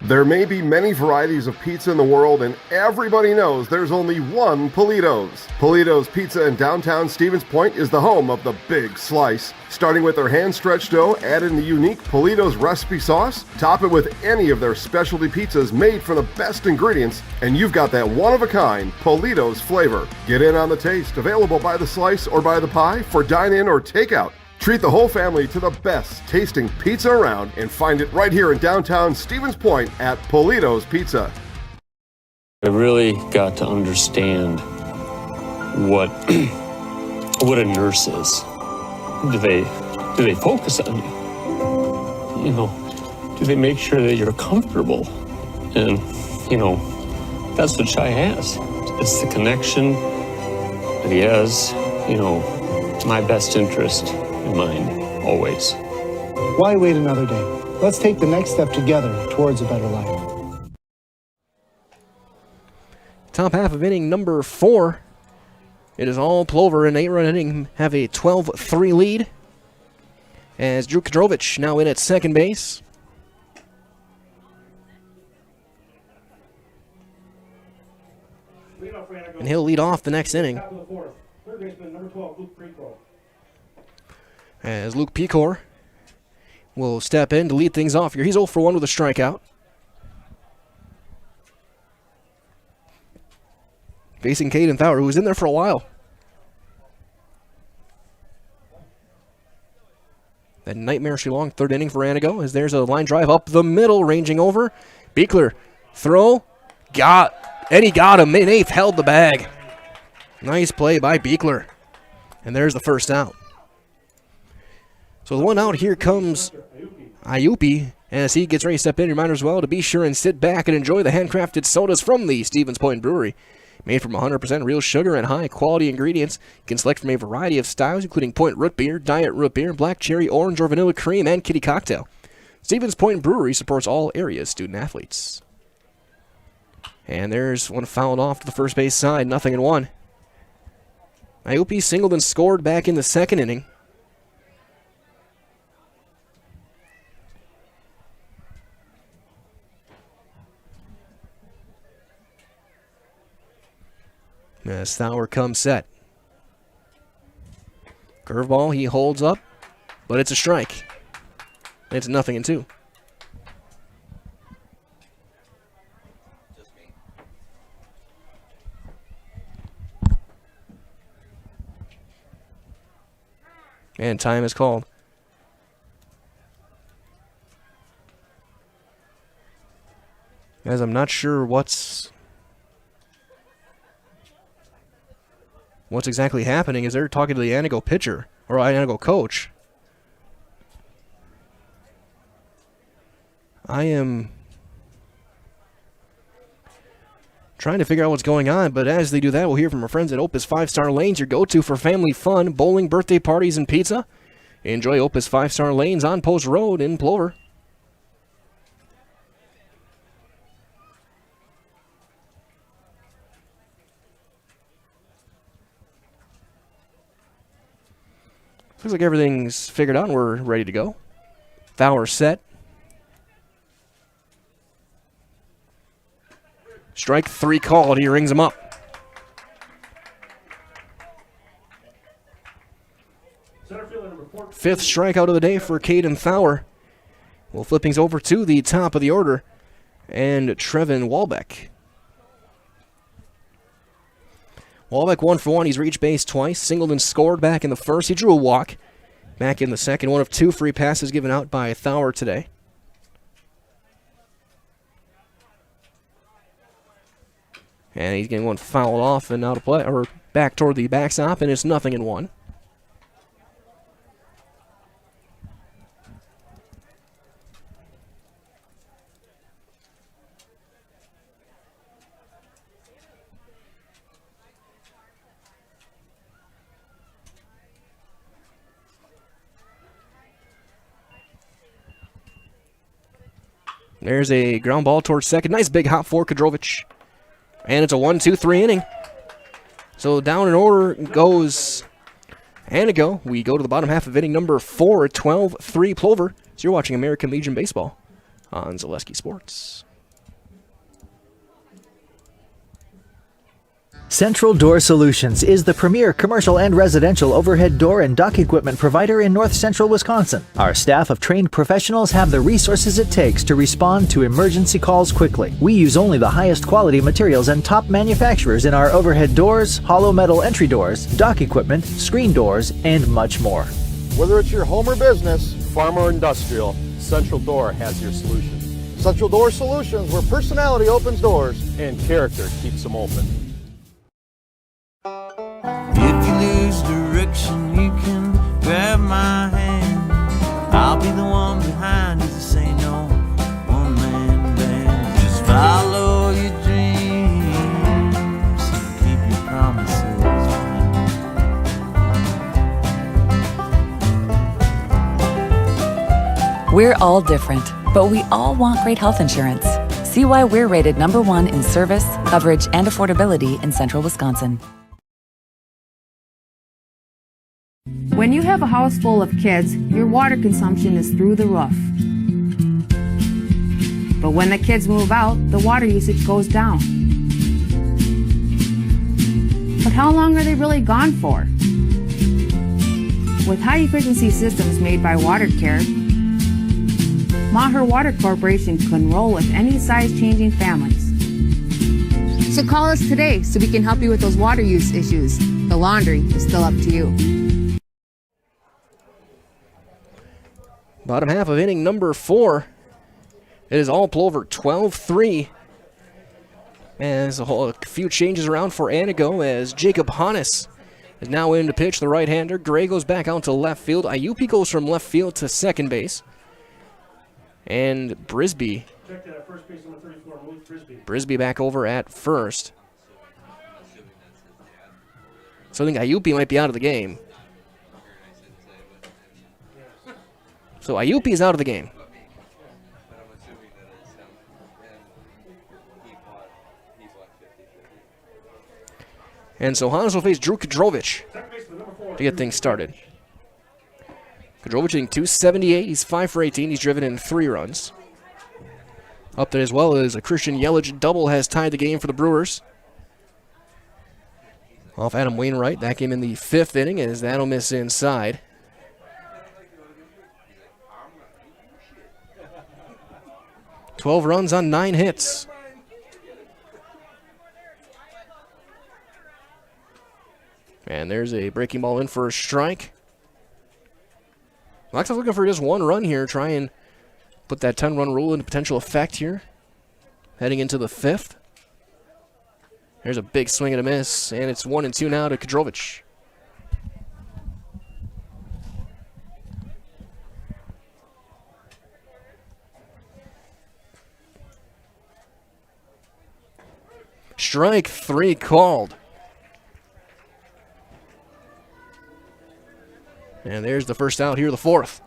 I: There may be many varieties of pizza in the world, and everybody knows there's only one Polito's. Polito's Pizza in downtown Stevens Point is the home of the Big Slice. Starting with their hand-stretched dough, add in the unique Polito's recipe sauce, top it with any of their specialty pizzas made from the best ingredients, and you've got that one-of-a-kind Polito's flavor. Get in on the taste, available by the slice or by the pie for dine-in or takeout. Treat the whole family to the best tasting pizza around and find it right here in downtown Stevens Point at Polito's Pizza.
S: I really got to understand what a nurse is. Do they focus on you? You know, do they make sure that you're comfortable? And, you know, that's what Shai has. It's the connection that he has, you know, my best interest in mind, always.
T: Why wait another day? Let's take the next step together towards a better life.
A: Top half of inning number 4. It is all Plover. An 8-run inning, have a 12-3 lead. As Drew Kadrovich now in at second base. And he'll lead off the next inning.
D: Third baseman, number 12, Luke Preco.
A: As Luke Pecor will step in to lead things off here. He's 0 for 1 with a strikeout. Facing Caden Thaur, who was in there for a while. That nightmarishly long third inning for Antigo, as there's a line drive up the middle, ranging over. Beekler, throw, he got him. Nafe held the bag. Nice play by Beekler. And there's the first out. So the one out, here comes Ayupi. As he gets ready to step in, reminder as well to be sure and sit back and enjoy the handcrafted sodas from the Stevens Point Brewery. Made from 100% real sugar and high-quality ingredients. You can select from a variety of styles, including Point Root Beer, Diet Root Beer, Black Cherry, Orange, or Vanilla Cream, and Kitty Cocktail. Stevens Point Brewery supports all areas student athletes. And there's one fouled off to the first base side, 0-1. Iupi singled and scored back in the second inning. As Thauer comes set. Curveball, he holds up, but it's a strike. It's 0-2. And time is called. Guys, I'm not sure what's exactly happening. Is they're talking to the Antigo pitcher or Antigo coach. I am trying to figure out what's going on, but as they do that, we'll hear from our friends at Opus 5-Star Lanes, your go-to for family fun, bowling, birthday parties, and pizza. Enjoy Opus 5-Star Lanes on Post Road in Plover. Looks like everything's figured out and we're ready to go. Thauer set. Strike 3 called. He rings him up. Fifth strikeout of the day for Caden Thauer. We'll flip things over to the top of the order and Trevin Walbeck. Walbeck 1 for 1. He's reached base twice. Singled and scored back in the first. He drew a walk back in the second. 1 of 2 free passes given out by Thauer today. And he's getting one fouled off and out of play, or back toward the backstop, and it's 0-1. There's a ground ball towards second. Nice big hop for Kadrovich. And it's a 1-2-3 inning. So down in order goes Antigo. We go to the bottom half of inning number 4, 12-3 Plover. So you're watching American Legion Baseball on Zaleski Sports.
U: Central Door Solutions is the premier commercial and residential overhead door and dock equipment provider in north central Wisconsin. Our staff of trained professionals have the resources it takes to respond to emergency calls quickly. We use only the highest quality materials and top manufacturers in our overhead doors, hollow metal entry doors, dock equipment, screen doors, and much more.
I: Whether it's your home or business, farm or industrial, Central Door has your solution. Central Door Solutions, where personality opens doors and character keeps them open.
K: If you lose direction, you can grab my hand. I'll be the one behind you to say no one-man band. Just follow your dreams and keep your promises.
V: We're all different, but we all want great health insurance. See why we're rated #1 in service, coverage, and affordability in central Wisconsin.
W: When you have a house full of kids, your water consumption is through the roof. But when the kids move out, the water usage goes down. But how long are they really gone for? With high-efficiency systems made by WaterCare, Maher Water Corporation can roll with any size-changing families. So call us today so we can help you with those water use issues. The laundry is still up to you.
A: Bottom half of inning number 4. It is all Plover, 12-3. And there's a few changes around for Antigo as Jacob Hannes is now in to pitch, the right-hander. Gray goes back out to left field. Iupi goes from left field to second base. And Brisby.
D: Check that at first base, number 34, Malik Brisby.
A: Brisby back over at first. So I think Iupi might be out of the game. So Iupi is out of the game. And so Hans will face Drew Kadrovich to get things started. Kadrovich hitting .278. He's 5 for 18. He's driven in 3 runs. Up there as well as a Christian Yelich double has tied the game for the Brewers. Off Adam Wainwright. That came in the 5th inning as that'll miss inside. $12 runs on 9 hits. And there's a breaking ball in for a strike. Black Sox looking for just 1 run here. Try and put that 10-run rule into potential effect here. Heading into the 5th. There's a big swing and a miss. And it's 1-2 now to Kadrovich. Strike 3 called. And there's the first out here, the 4th.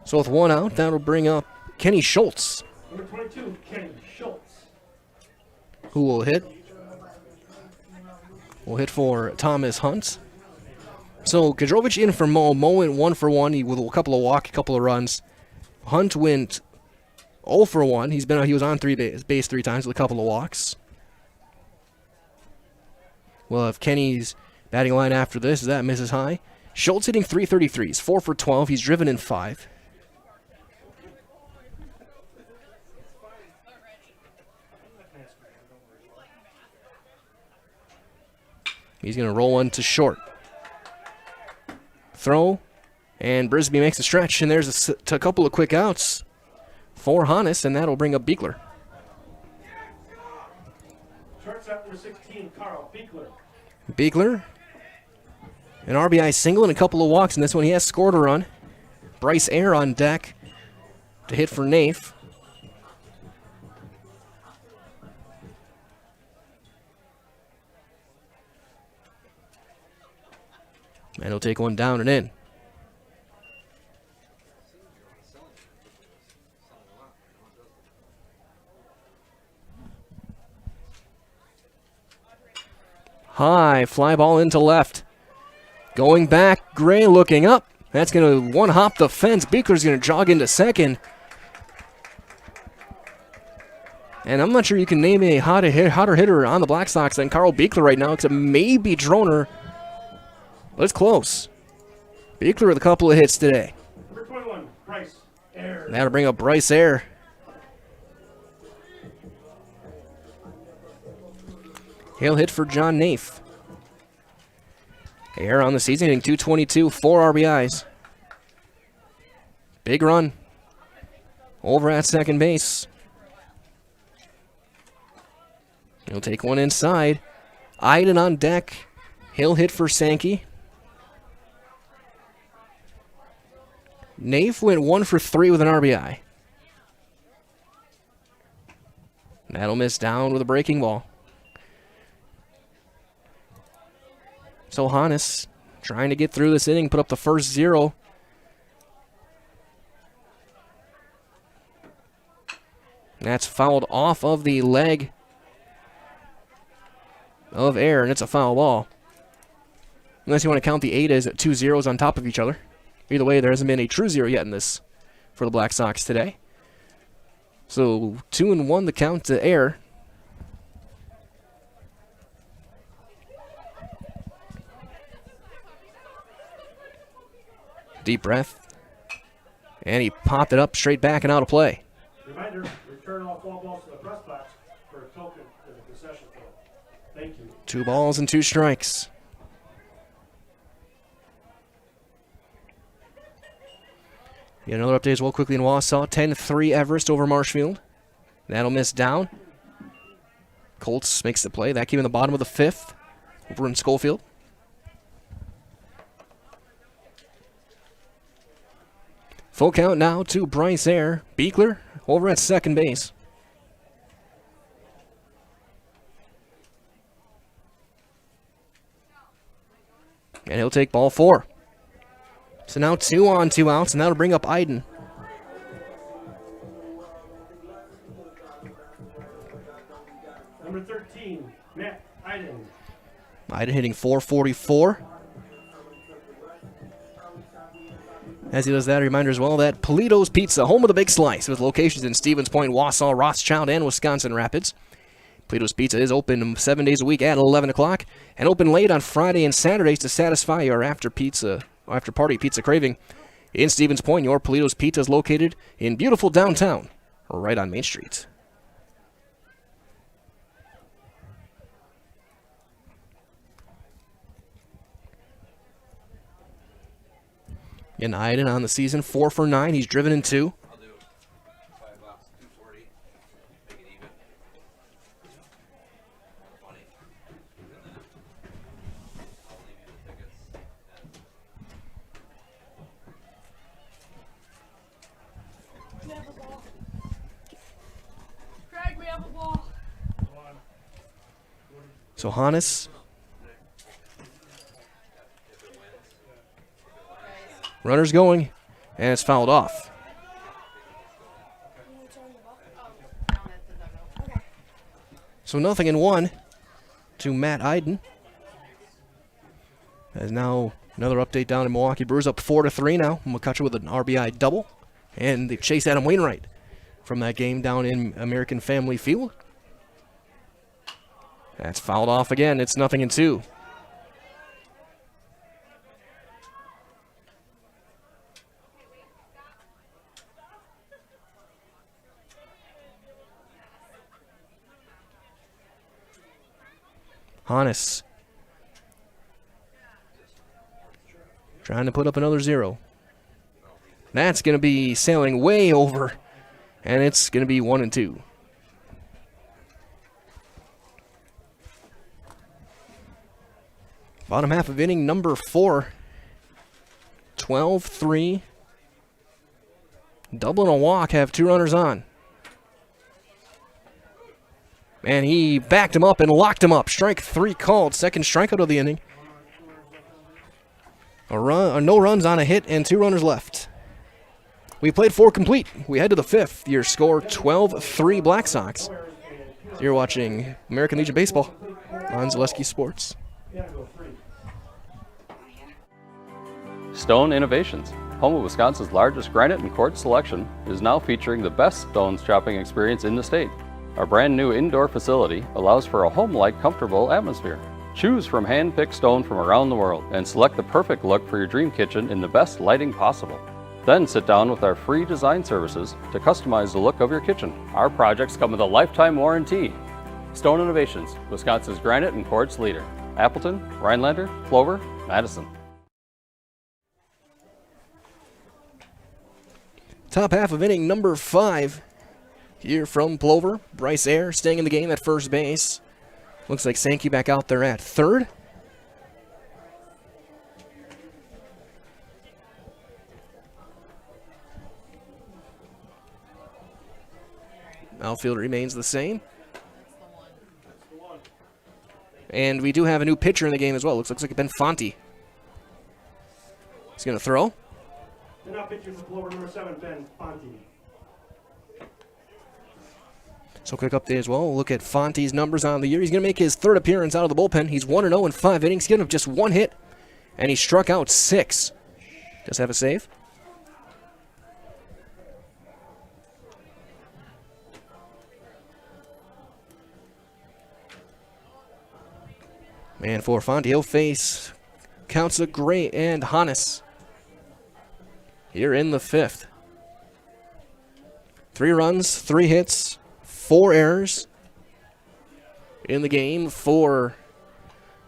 A: So with 1 out, that'll bring up Kenny Schultz.
D: Number 22, Kenny Schultz.
A: Who will hit? Will hit for Thomas Hunt. So Kadrovich in for Mo. Mo went 1 for 1 with a couple of walks, a couple of runs. Hunt went 0 for 1. He was on base 3 times with a couple of walks. We'll have Kenny's batting line after this as that misses high. Schultz hitting .333. He's 4 for 12. He's driven in 5. He's going to roll one to short. Throw, and Brisby makes a stretch, and there's a couple of quick outs for Hannes, and that'll bring up Beekler.
D: Shortstop number 16, Carl Beekler.
A: Beekler, an RBI single and a couple of walks in this one. He has scored a run. Bryce Ayer on deck to hit for Naif. And he'll take one down and in. High fly ball into left. Going back, Gray looking up. That's going to one-hop the fence. Beekler's going to jog into second. And I'm not sure you can name a hotter hitter on the Black Sox than Carl Beekler right now, except maybe Droner. But it's close. Beekler with a couple of hits today.
D: Number 21, Bryce Ayer.
A: That'll bring up Bryce Ayer. He'll hit for John Naif. Ayer on the season hitting .222, 4 RBIs. Big run. Over at second base. He'll take one inside. Iden on deck. He'll hit for Sankey. Naif went 1 for 3 with an RBI. That'll miss down with a breaking ball. So Hannes trying to get through this inning, put up the first 0. That's fouled off of the leg of Ayer, and it's a foul ball. Unless you want to count the 8 as 2 zeros on top of each other. Either way, there hasn't been a true 0 yet in this for the Black Sox today. So 2-1 the count to Ayer. Deep breath. And he popped it up straight back and out of play.
D: Reminder, return all 4 balls to the press box for a token in the concession field. Thank you.
A: 2 balls and 2 strikes. Get another update as well quickly in Wausau. 10-3 Everest over Marshfield. That'll miss down. Colts makes the play. That came in the bottom of the 5th over in Schofield. Full count now to Bryce Ayer. Beekler over at second base. And he'll take ball 4. So now 2 on, 2 outs, and that'll bring up Iden.
D: Number 13, Matt Iden.
A: Iden hitting .444. As he does that, a reminder as well that Polito's Pizza, home of the big slice, with locations in Stevens Point, Wausau, Rothschild, and Wisconsin Rapids. Polito's Pizza is open 7 days a week at 11 o'clock and open late on Friday and Saturdays to satisfy your after-party pizza craving. In Stevens Point, your Polito's Pizza is located in beautiful downtown, right on Main Street. And Iden on the season, 4 for 9. He's driven in 2.
B: Craig, we have a ball.
A: So Hannes runner's going, and it's fouled off. So 0-1 to Matt Iden. As now another update down in Milwaukee Brewers up 4-3 now. McCutcheon with an RBI double, and they've chased Adam Wainwright from that game down in American Family Field. That's fouled off again. It's 0-2. Hannes trying to put up another 0. That's going to be sailing way over, and it's going to be 1-2. Bottom half of inning number 4. 12-3. Double and a walk, have 2 runners on. And he backed him up and locked him up. Strike 3 called. Second strikeout of the inning. No runs on a hit and 2 runners left. We played 4 complete. We head to the 5th. Your score 12-3 Black Sox. You're watching American Legion Baseball on Zaleski Sports.
C: Stone Innovations, home of Wisconsin's largest granite and quartz selection, is now featuring the best stone shopping experience in the state. Our brand new indoor facility allows for a home-like, comfortable atmosphere. Choose from hand-picked stone from around the world and select the perfect look for your dream kitchen in the best lighting possible. Then sit down with our free design services to customize the look of your kitchen. Our projects come with a lifetime warranty. Stone Innovations, Wisconsin's granite and quartz leader. Appleton, Rhinelander, Plover, Madison.
A: Top half of inning number 5. Here from Plover, Bryce Ayer staying in the game at first base. Looks like Sankey back out there at third. Outfield remains the same. And we do have a new pitcher in the game as well. Looks like Ben Fonte. He's going to throw.
D: The now pitcher for Plover, number 7, Ben Fonte.
A: So quick update as well. We'll look at Fonte's numbers on the year. He's going to make his 3rd appearance out of the bullpen. He's 1-0 in 5 innings. He's given up just 1 hit, and he struck out 6. Does have a save. And for Fonte, he'll face Countsa, Gray, and Hannes here in the 5th. 3 runs, 3 hits, 4 errors in the game for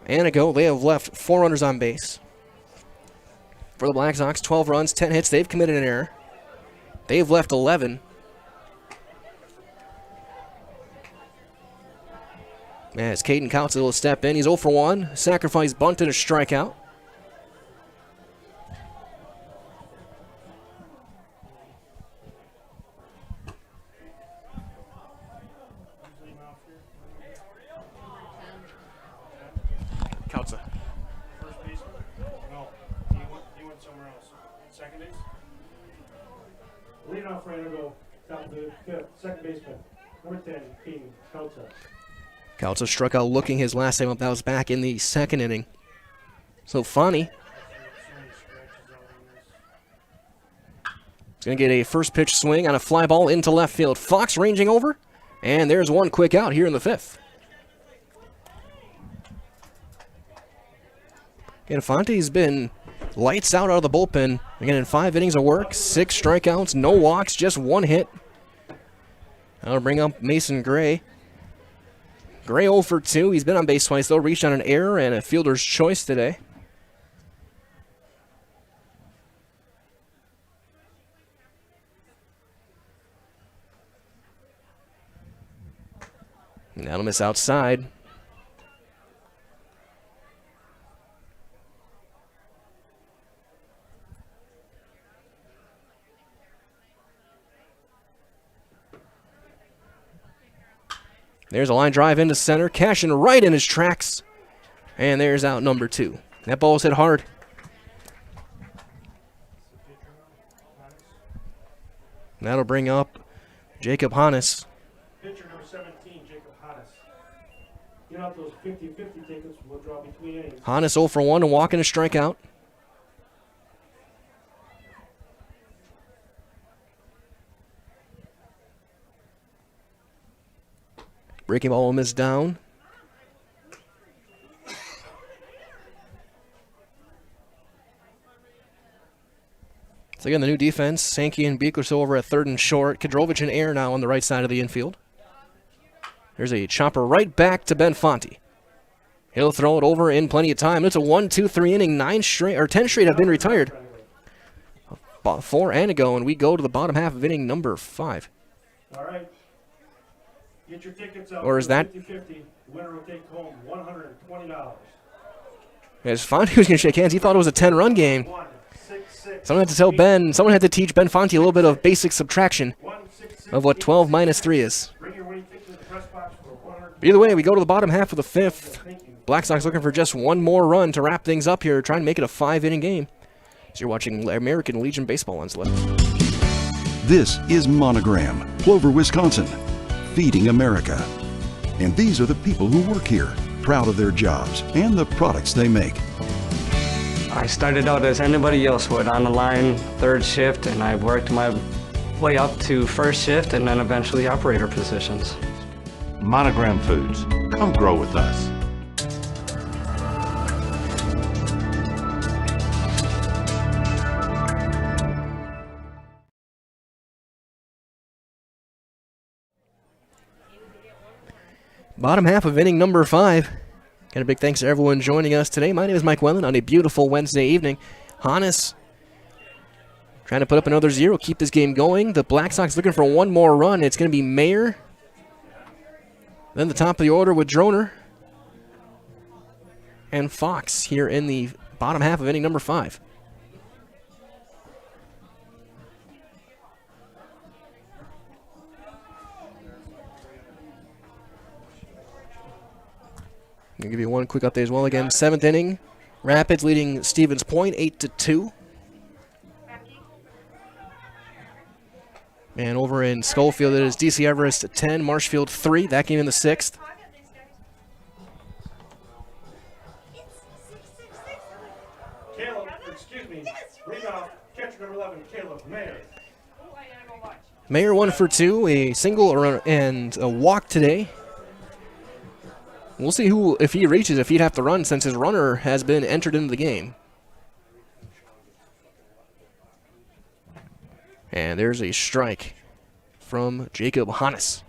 A: Antigo. They have left 4 runners on base. For the Black Sox, 12 runs, 10 hits. They've committed an error. They've left 11. As Caden Countsa will step in. He's 0 for 1. Sacrifice bunt and a strikeout. Countsa.
D: First baseman? No. He went somewhere else. Second base? Leading off for Antigo, down to the 5th, second baseman, number 10, King Countsa.
A: Also struck out looking his last time up. That was back in the second inning. So Fonte is going to get a first pitch swing on a fly ball into left field. Fox ranging over, and there's one quick out here in the fifth. And Fonte's been lights out of the bullpen. Again, in 5 innings of work, 6 strikeouts, no walks, just 1 hit. That'll bring up Mason Gray. Gray 0 for 2. He's been on base twice, though. Reached on an error and a fielder's choice today. And that'll miss outside. There's a line drive into center, cashing right in his tracks. And there's out number 2. That ball was hit hard. That'll bring up Jacob Hannes.
D: Pitcher number 17, Jacob Hannes. You know, those 50-50 tickets will draw between innings.
A: Hannes 0 for 1 and walking a strikeout. Breaking ball will miss down. So again, the new defense, Sankey and Beekers over at third and short. Kadrovich and Air now on the right side of the infield. There's a chopper right back to Ben Fonte. He'll throw it over in plenty of time. It's a 1-2-3 inning. 10 straight have been retired. 4 Antigo, and we go to the bottom half of inning number 5.
D: All right. Get your tickets out.
A: Or is that?
D: 50-50. The winner will take home $120.
A: As Fonte was going to shake hands, he thought it was a 10-run game. Someone had to tell Ben, someone had to teach Ben Fonte a little bit of basic subtraction of what 12 minus 3 is. Either way, we go to the bottom half of the 5th. Black Sox looking for just one more run to wrap things up here, trying to make it a 5-inning game. So you're watching American Legion Baseball on Select.
B: This is Monogram, Plover, Wisconsin, feeding America. And these are the people who work here, proud of their jobs and the products they make.
E: I started out as anybody else would, on the line, 3rd shift, and I worked my way up to 1st shift and then eventually operator positions.
B: Monogram Foods, come grow with us.
A: Bottom half of inning number 5. Got a big thanks to everyone joining us today. My name is Mike Wellen on a beautiful Wednesday evening. Hannes trying to put up another 0, keep this game going. The Black Sox looking for one more run. It's going to be Mayer. Then the top of the order with Droner and Fox here in the bottom half of inning number 5. I'll give you one quick update as well. Again, 7th inning. Rapids leading Stevens Point 8-2. And over in Schofield, it is DC Everest 10, Marshfield 3. That game in the 6th.
D: Caleb, read off catcher number 11, Caleb Mayer.
A: Mayer 1 for 2, a single and a walk today. We'll see who, if he reaches, if he'd have to run since his runner has been entered into the game. And there's a strike from Jacob Hannes.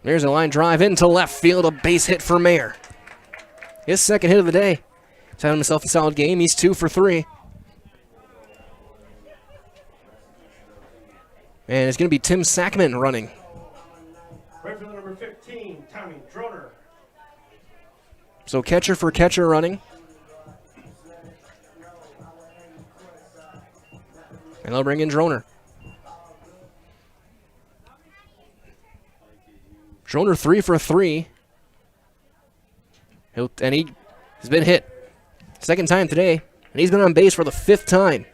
A: There's a line drive into left field, a base hit for Mayer. His 2nd hit of the day. He's having himself a solid game. He's 2 for 3. And it's going to be Tim Sackman running.
D: Right fielder number 15, Tommy Droner.
A: So catcher for catcher running. And they'll bring in Droner. Droner 3 for 3. And he's been hit. 2nd time today. And he's been on base for the 5th time.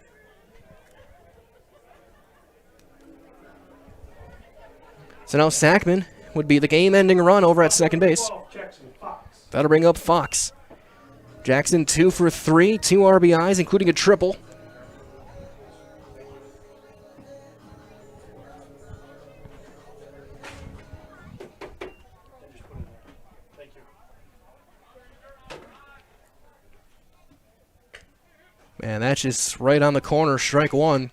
A: So now Sackman would be the game-ending run over at second base. That'll bring up Fox. Jackson 2 for 3, 2 RBIs, including a triple. Man, that's just right on the corner, strike one.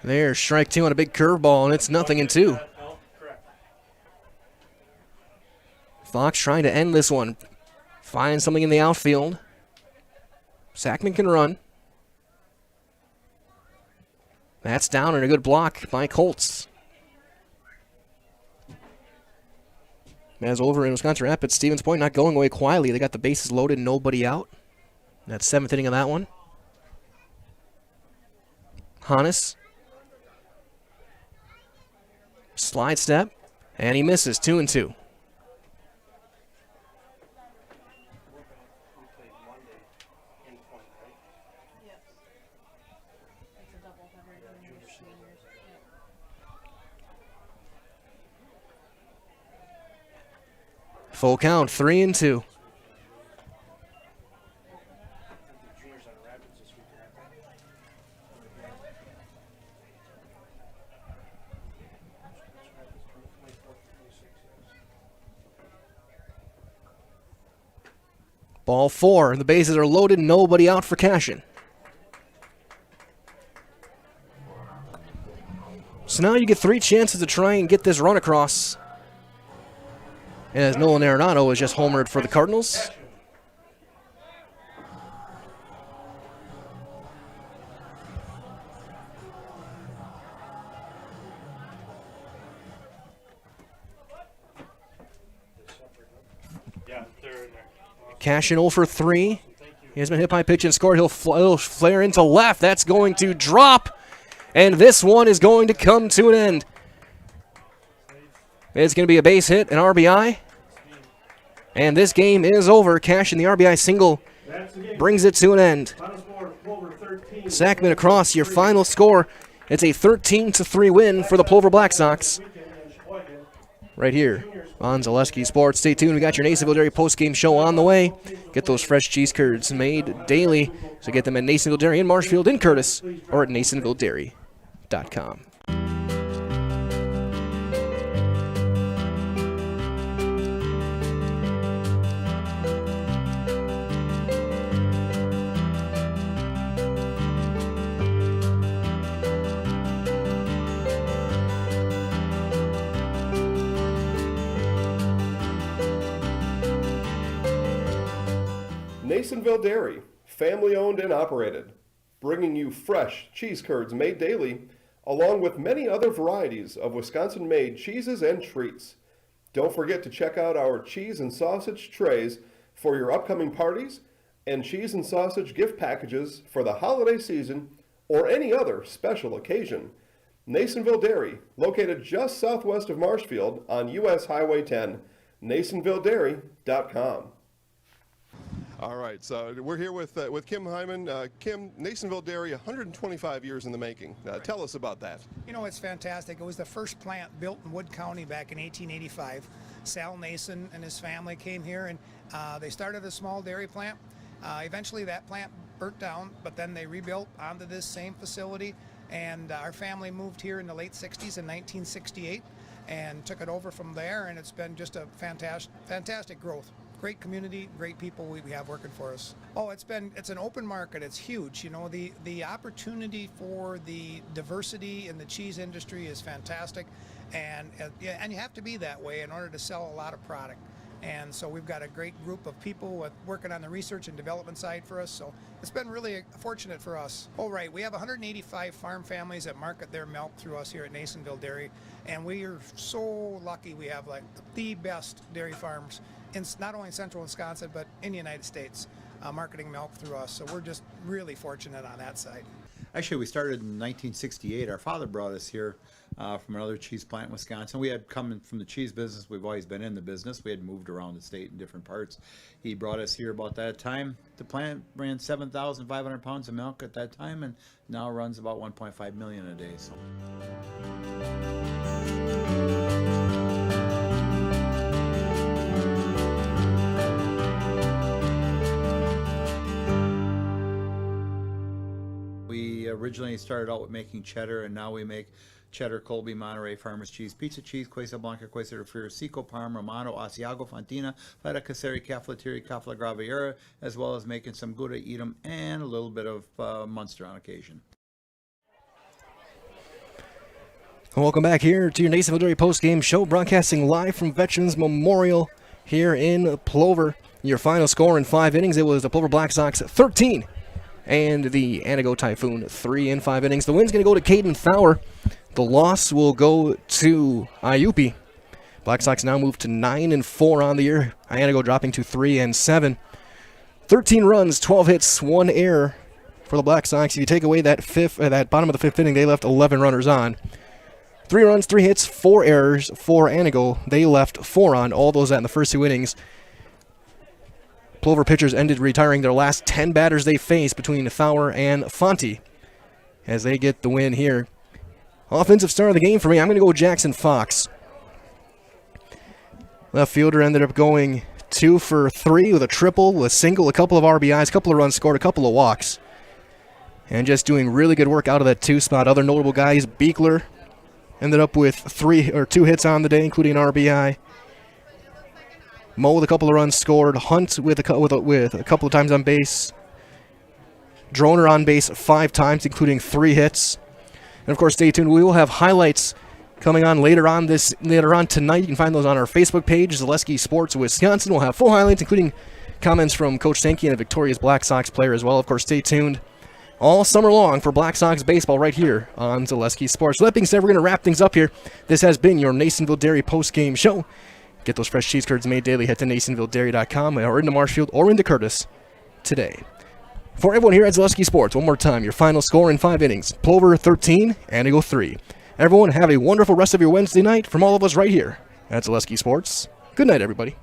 A: There's strike two on a big curveball, and it's 0-2. Fox trying to end this one. Find something in the outfield. Sackman can run. That's down and a good block by Colts. As over in Wisconsin Rapids, Stevens Point not going away quietly. They got the bases loaded, nobody out. That's 7th inning of that one. Hannes. Slide step, and he misses, 2-2. Full count, 3-2. Ball 4. The bases are loaded. Nobody out for Cashin. So now you get 3 chances to try and get this run across. As Nolan Arenado is just homered for the Cardinals. Cashin 0 for 3. He has been hit by a pitch and scored. He'll flare into left. That's going to drop. And this one is going to come to an end. It's going to be a base hit, an RBI. And this game is over. Cashin, the RBI single, brings it to an end. Sackman across, your final score. It's a 13-3 win for the Plover Black Sox. Right here on Zaleski Sports. Stay tuned. We got your Nasonville Dairy post-game show on the way. Get those fresh cheese curds made daily. So get them at Nasonville Dairy in Marshfield, in Curtis, or at NasonvilleDairy.com.
I: Nasonville Dairy, family owned and operated, bringing you fresh cheese curds made daily, along with many other varieties of Wisconsin-made cheeses and treats. Don't forget to check out our cheese and sausage trays for your upcoming parties and cheese and sausage gift packages for the holiday season or any other special occasion. Nasonville Dairy, located just southwest of Marshfield on US Highway 10, NasonvilleDairy.com.
F: All right, so we're here with Kim Hyman. Kim, Nasonville Dairy, 125 years in the making. Tell us about that.
G: You know, it's fantastic. It was the first plant built in Wood County back in 1885. Sal Nason and his family came here, and they started a small dairy plant. Eventually that plant burnt down, but then they rebuilt onto this same facility, and our family moved here in the late 60s in 1968 and took it over from there, and it's been just a fantastic growth. Great community, great people we have working for us. Oh, it's an open market. It's huge. You know, the opportunity for the diversity in the cheese industry is fantastic, and you have to be that way in order to sell a lot of product. And so we've got a great group of people working on the research and development side for us. So it's been really fortunate for us. Oh, right. We have 185 farm families that market their milk through us here at Nasonville Dairy. And we are so lucky we have like the best dairy farms in not only central Wisconsin, but in the United States, marketing milk through us. So we're just really fortunate on that side.
H: Actually, we started in 1968. Our father brought us here from another cheese plant in Wisconsin. We had come from the cheese business. We've always been in the business. We had moved around the state in different parts. He brought us here about that time. The plant ran 7,500 pounds of milk at that time, and now runs about 1.5 million a day. So. We originally started out with making cheddar, and now we make cheddar, Colby, Monterey, Farmers cheese, pizza cheese, Quesa Blanca, Quesa de Friar, Seco, Parma, Romano, Asiago, Fontina, Feta Caseri, Cafetieri, Cafla Graviera, as well as making some Gouda, Edam, and a little bit of Munster on occasion.
A: Welcome back here to your Nasonville Dairy post-game show, broadcasting live from Veterans Memorial here in Plover. Your final score in 5 innings, it was the Plover Black Sox 13 and the Antigo Typhoon 3 in 5 innings. The win's going to go to Caden Thaur. The loss will go to IUP. Black Sox now move to 9-4 on the year. Antigo dropping to 3-7. 13 runs, 12 hits, 1 error for the Black Sox. If you take away that bottom of the 5th inning, they left 11 runners on. 3 runs, 3 hits, 4 errors for Antigo. They left 4 on, all those in the first 2 innings. Plover pitchers ended retiring their last 10 batters they faced between Thaur and Fonte as they get the win here. Offensive star of the game for me, I'm going to go Jackson Fox. Left fielder ended up going 2 for 3 with a triple, a single, a couple of RBIs, a couple of runs scored, a couple of walks. And just doing really good work out of that 2 spot. Other notable guys, Beekler ended up with 2 hits on the day, including an RBI. Mo with a couple of runs scored. Hunt with a couple of times on base. Droner on base 5 times, including 3 hits. And of course, stay tuned. We will have highlights coming on later on tonight. You can find those on our Facebook page, Zaleski Sports Wisconsin. We'll have full highlights, including comments from Coach Sankey and a victorious Black Sox player as well. Of course, stay tuned all summer long for Black Sox baseball right here on Zaleski Sports. So that being said, we're going to wrap things up here. This has been your Nasonville Dairy post-game show. Get those fresh cheese curds made daily. Head to NasonvilleDairy.com or into Marshfield or into Curtis today. For everyone here at Zaleski Sports, one more time, your final score in 5 innings. Plover 13, Antigo 3. Everyone have a wonderful rest of your Wednesday night from all of us right here at Zaleski Sports. Good night, everybody.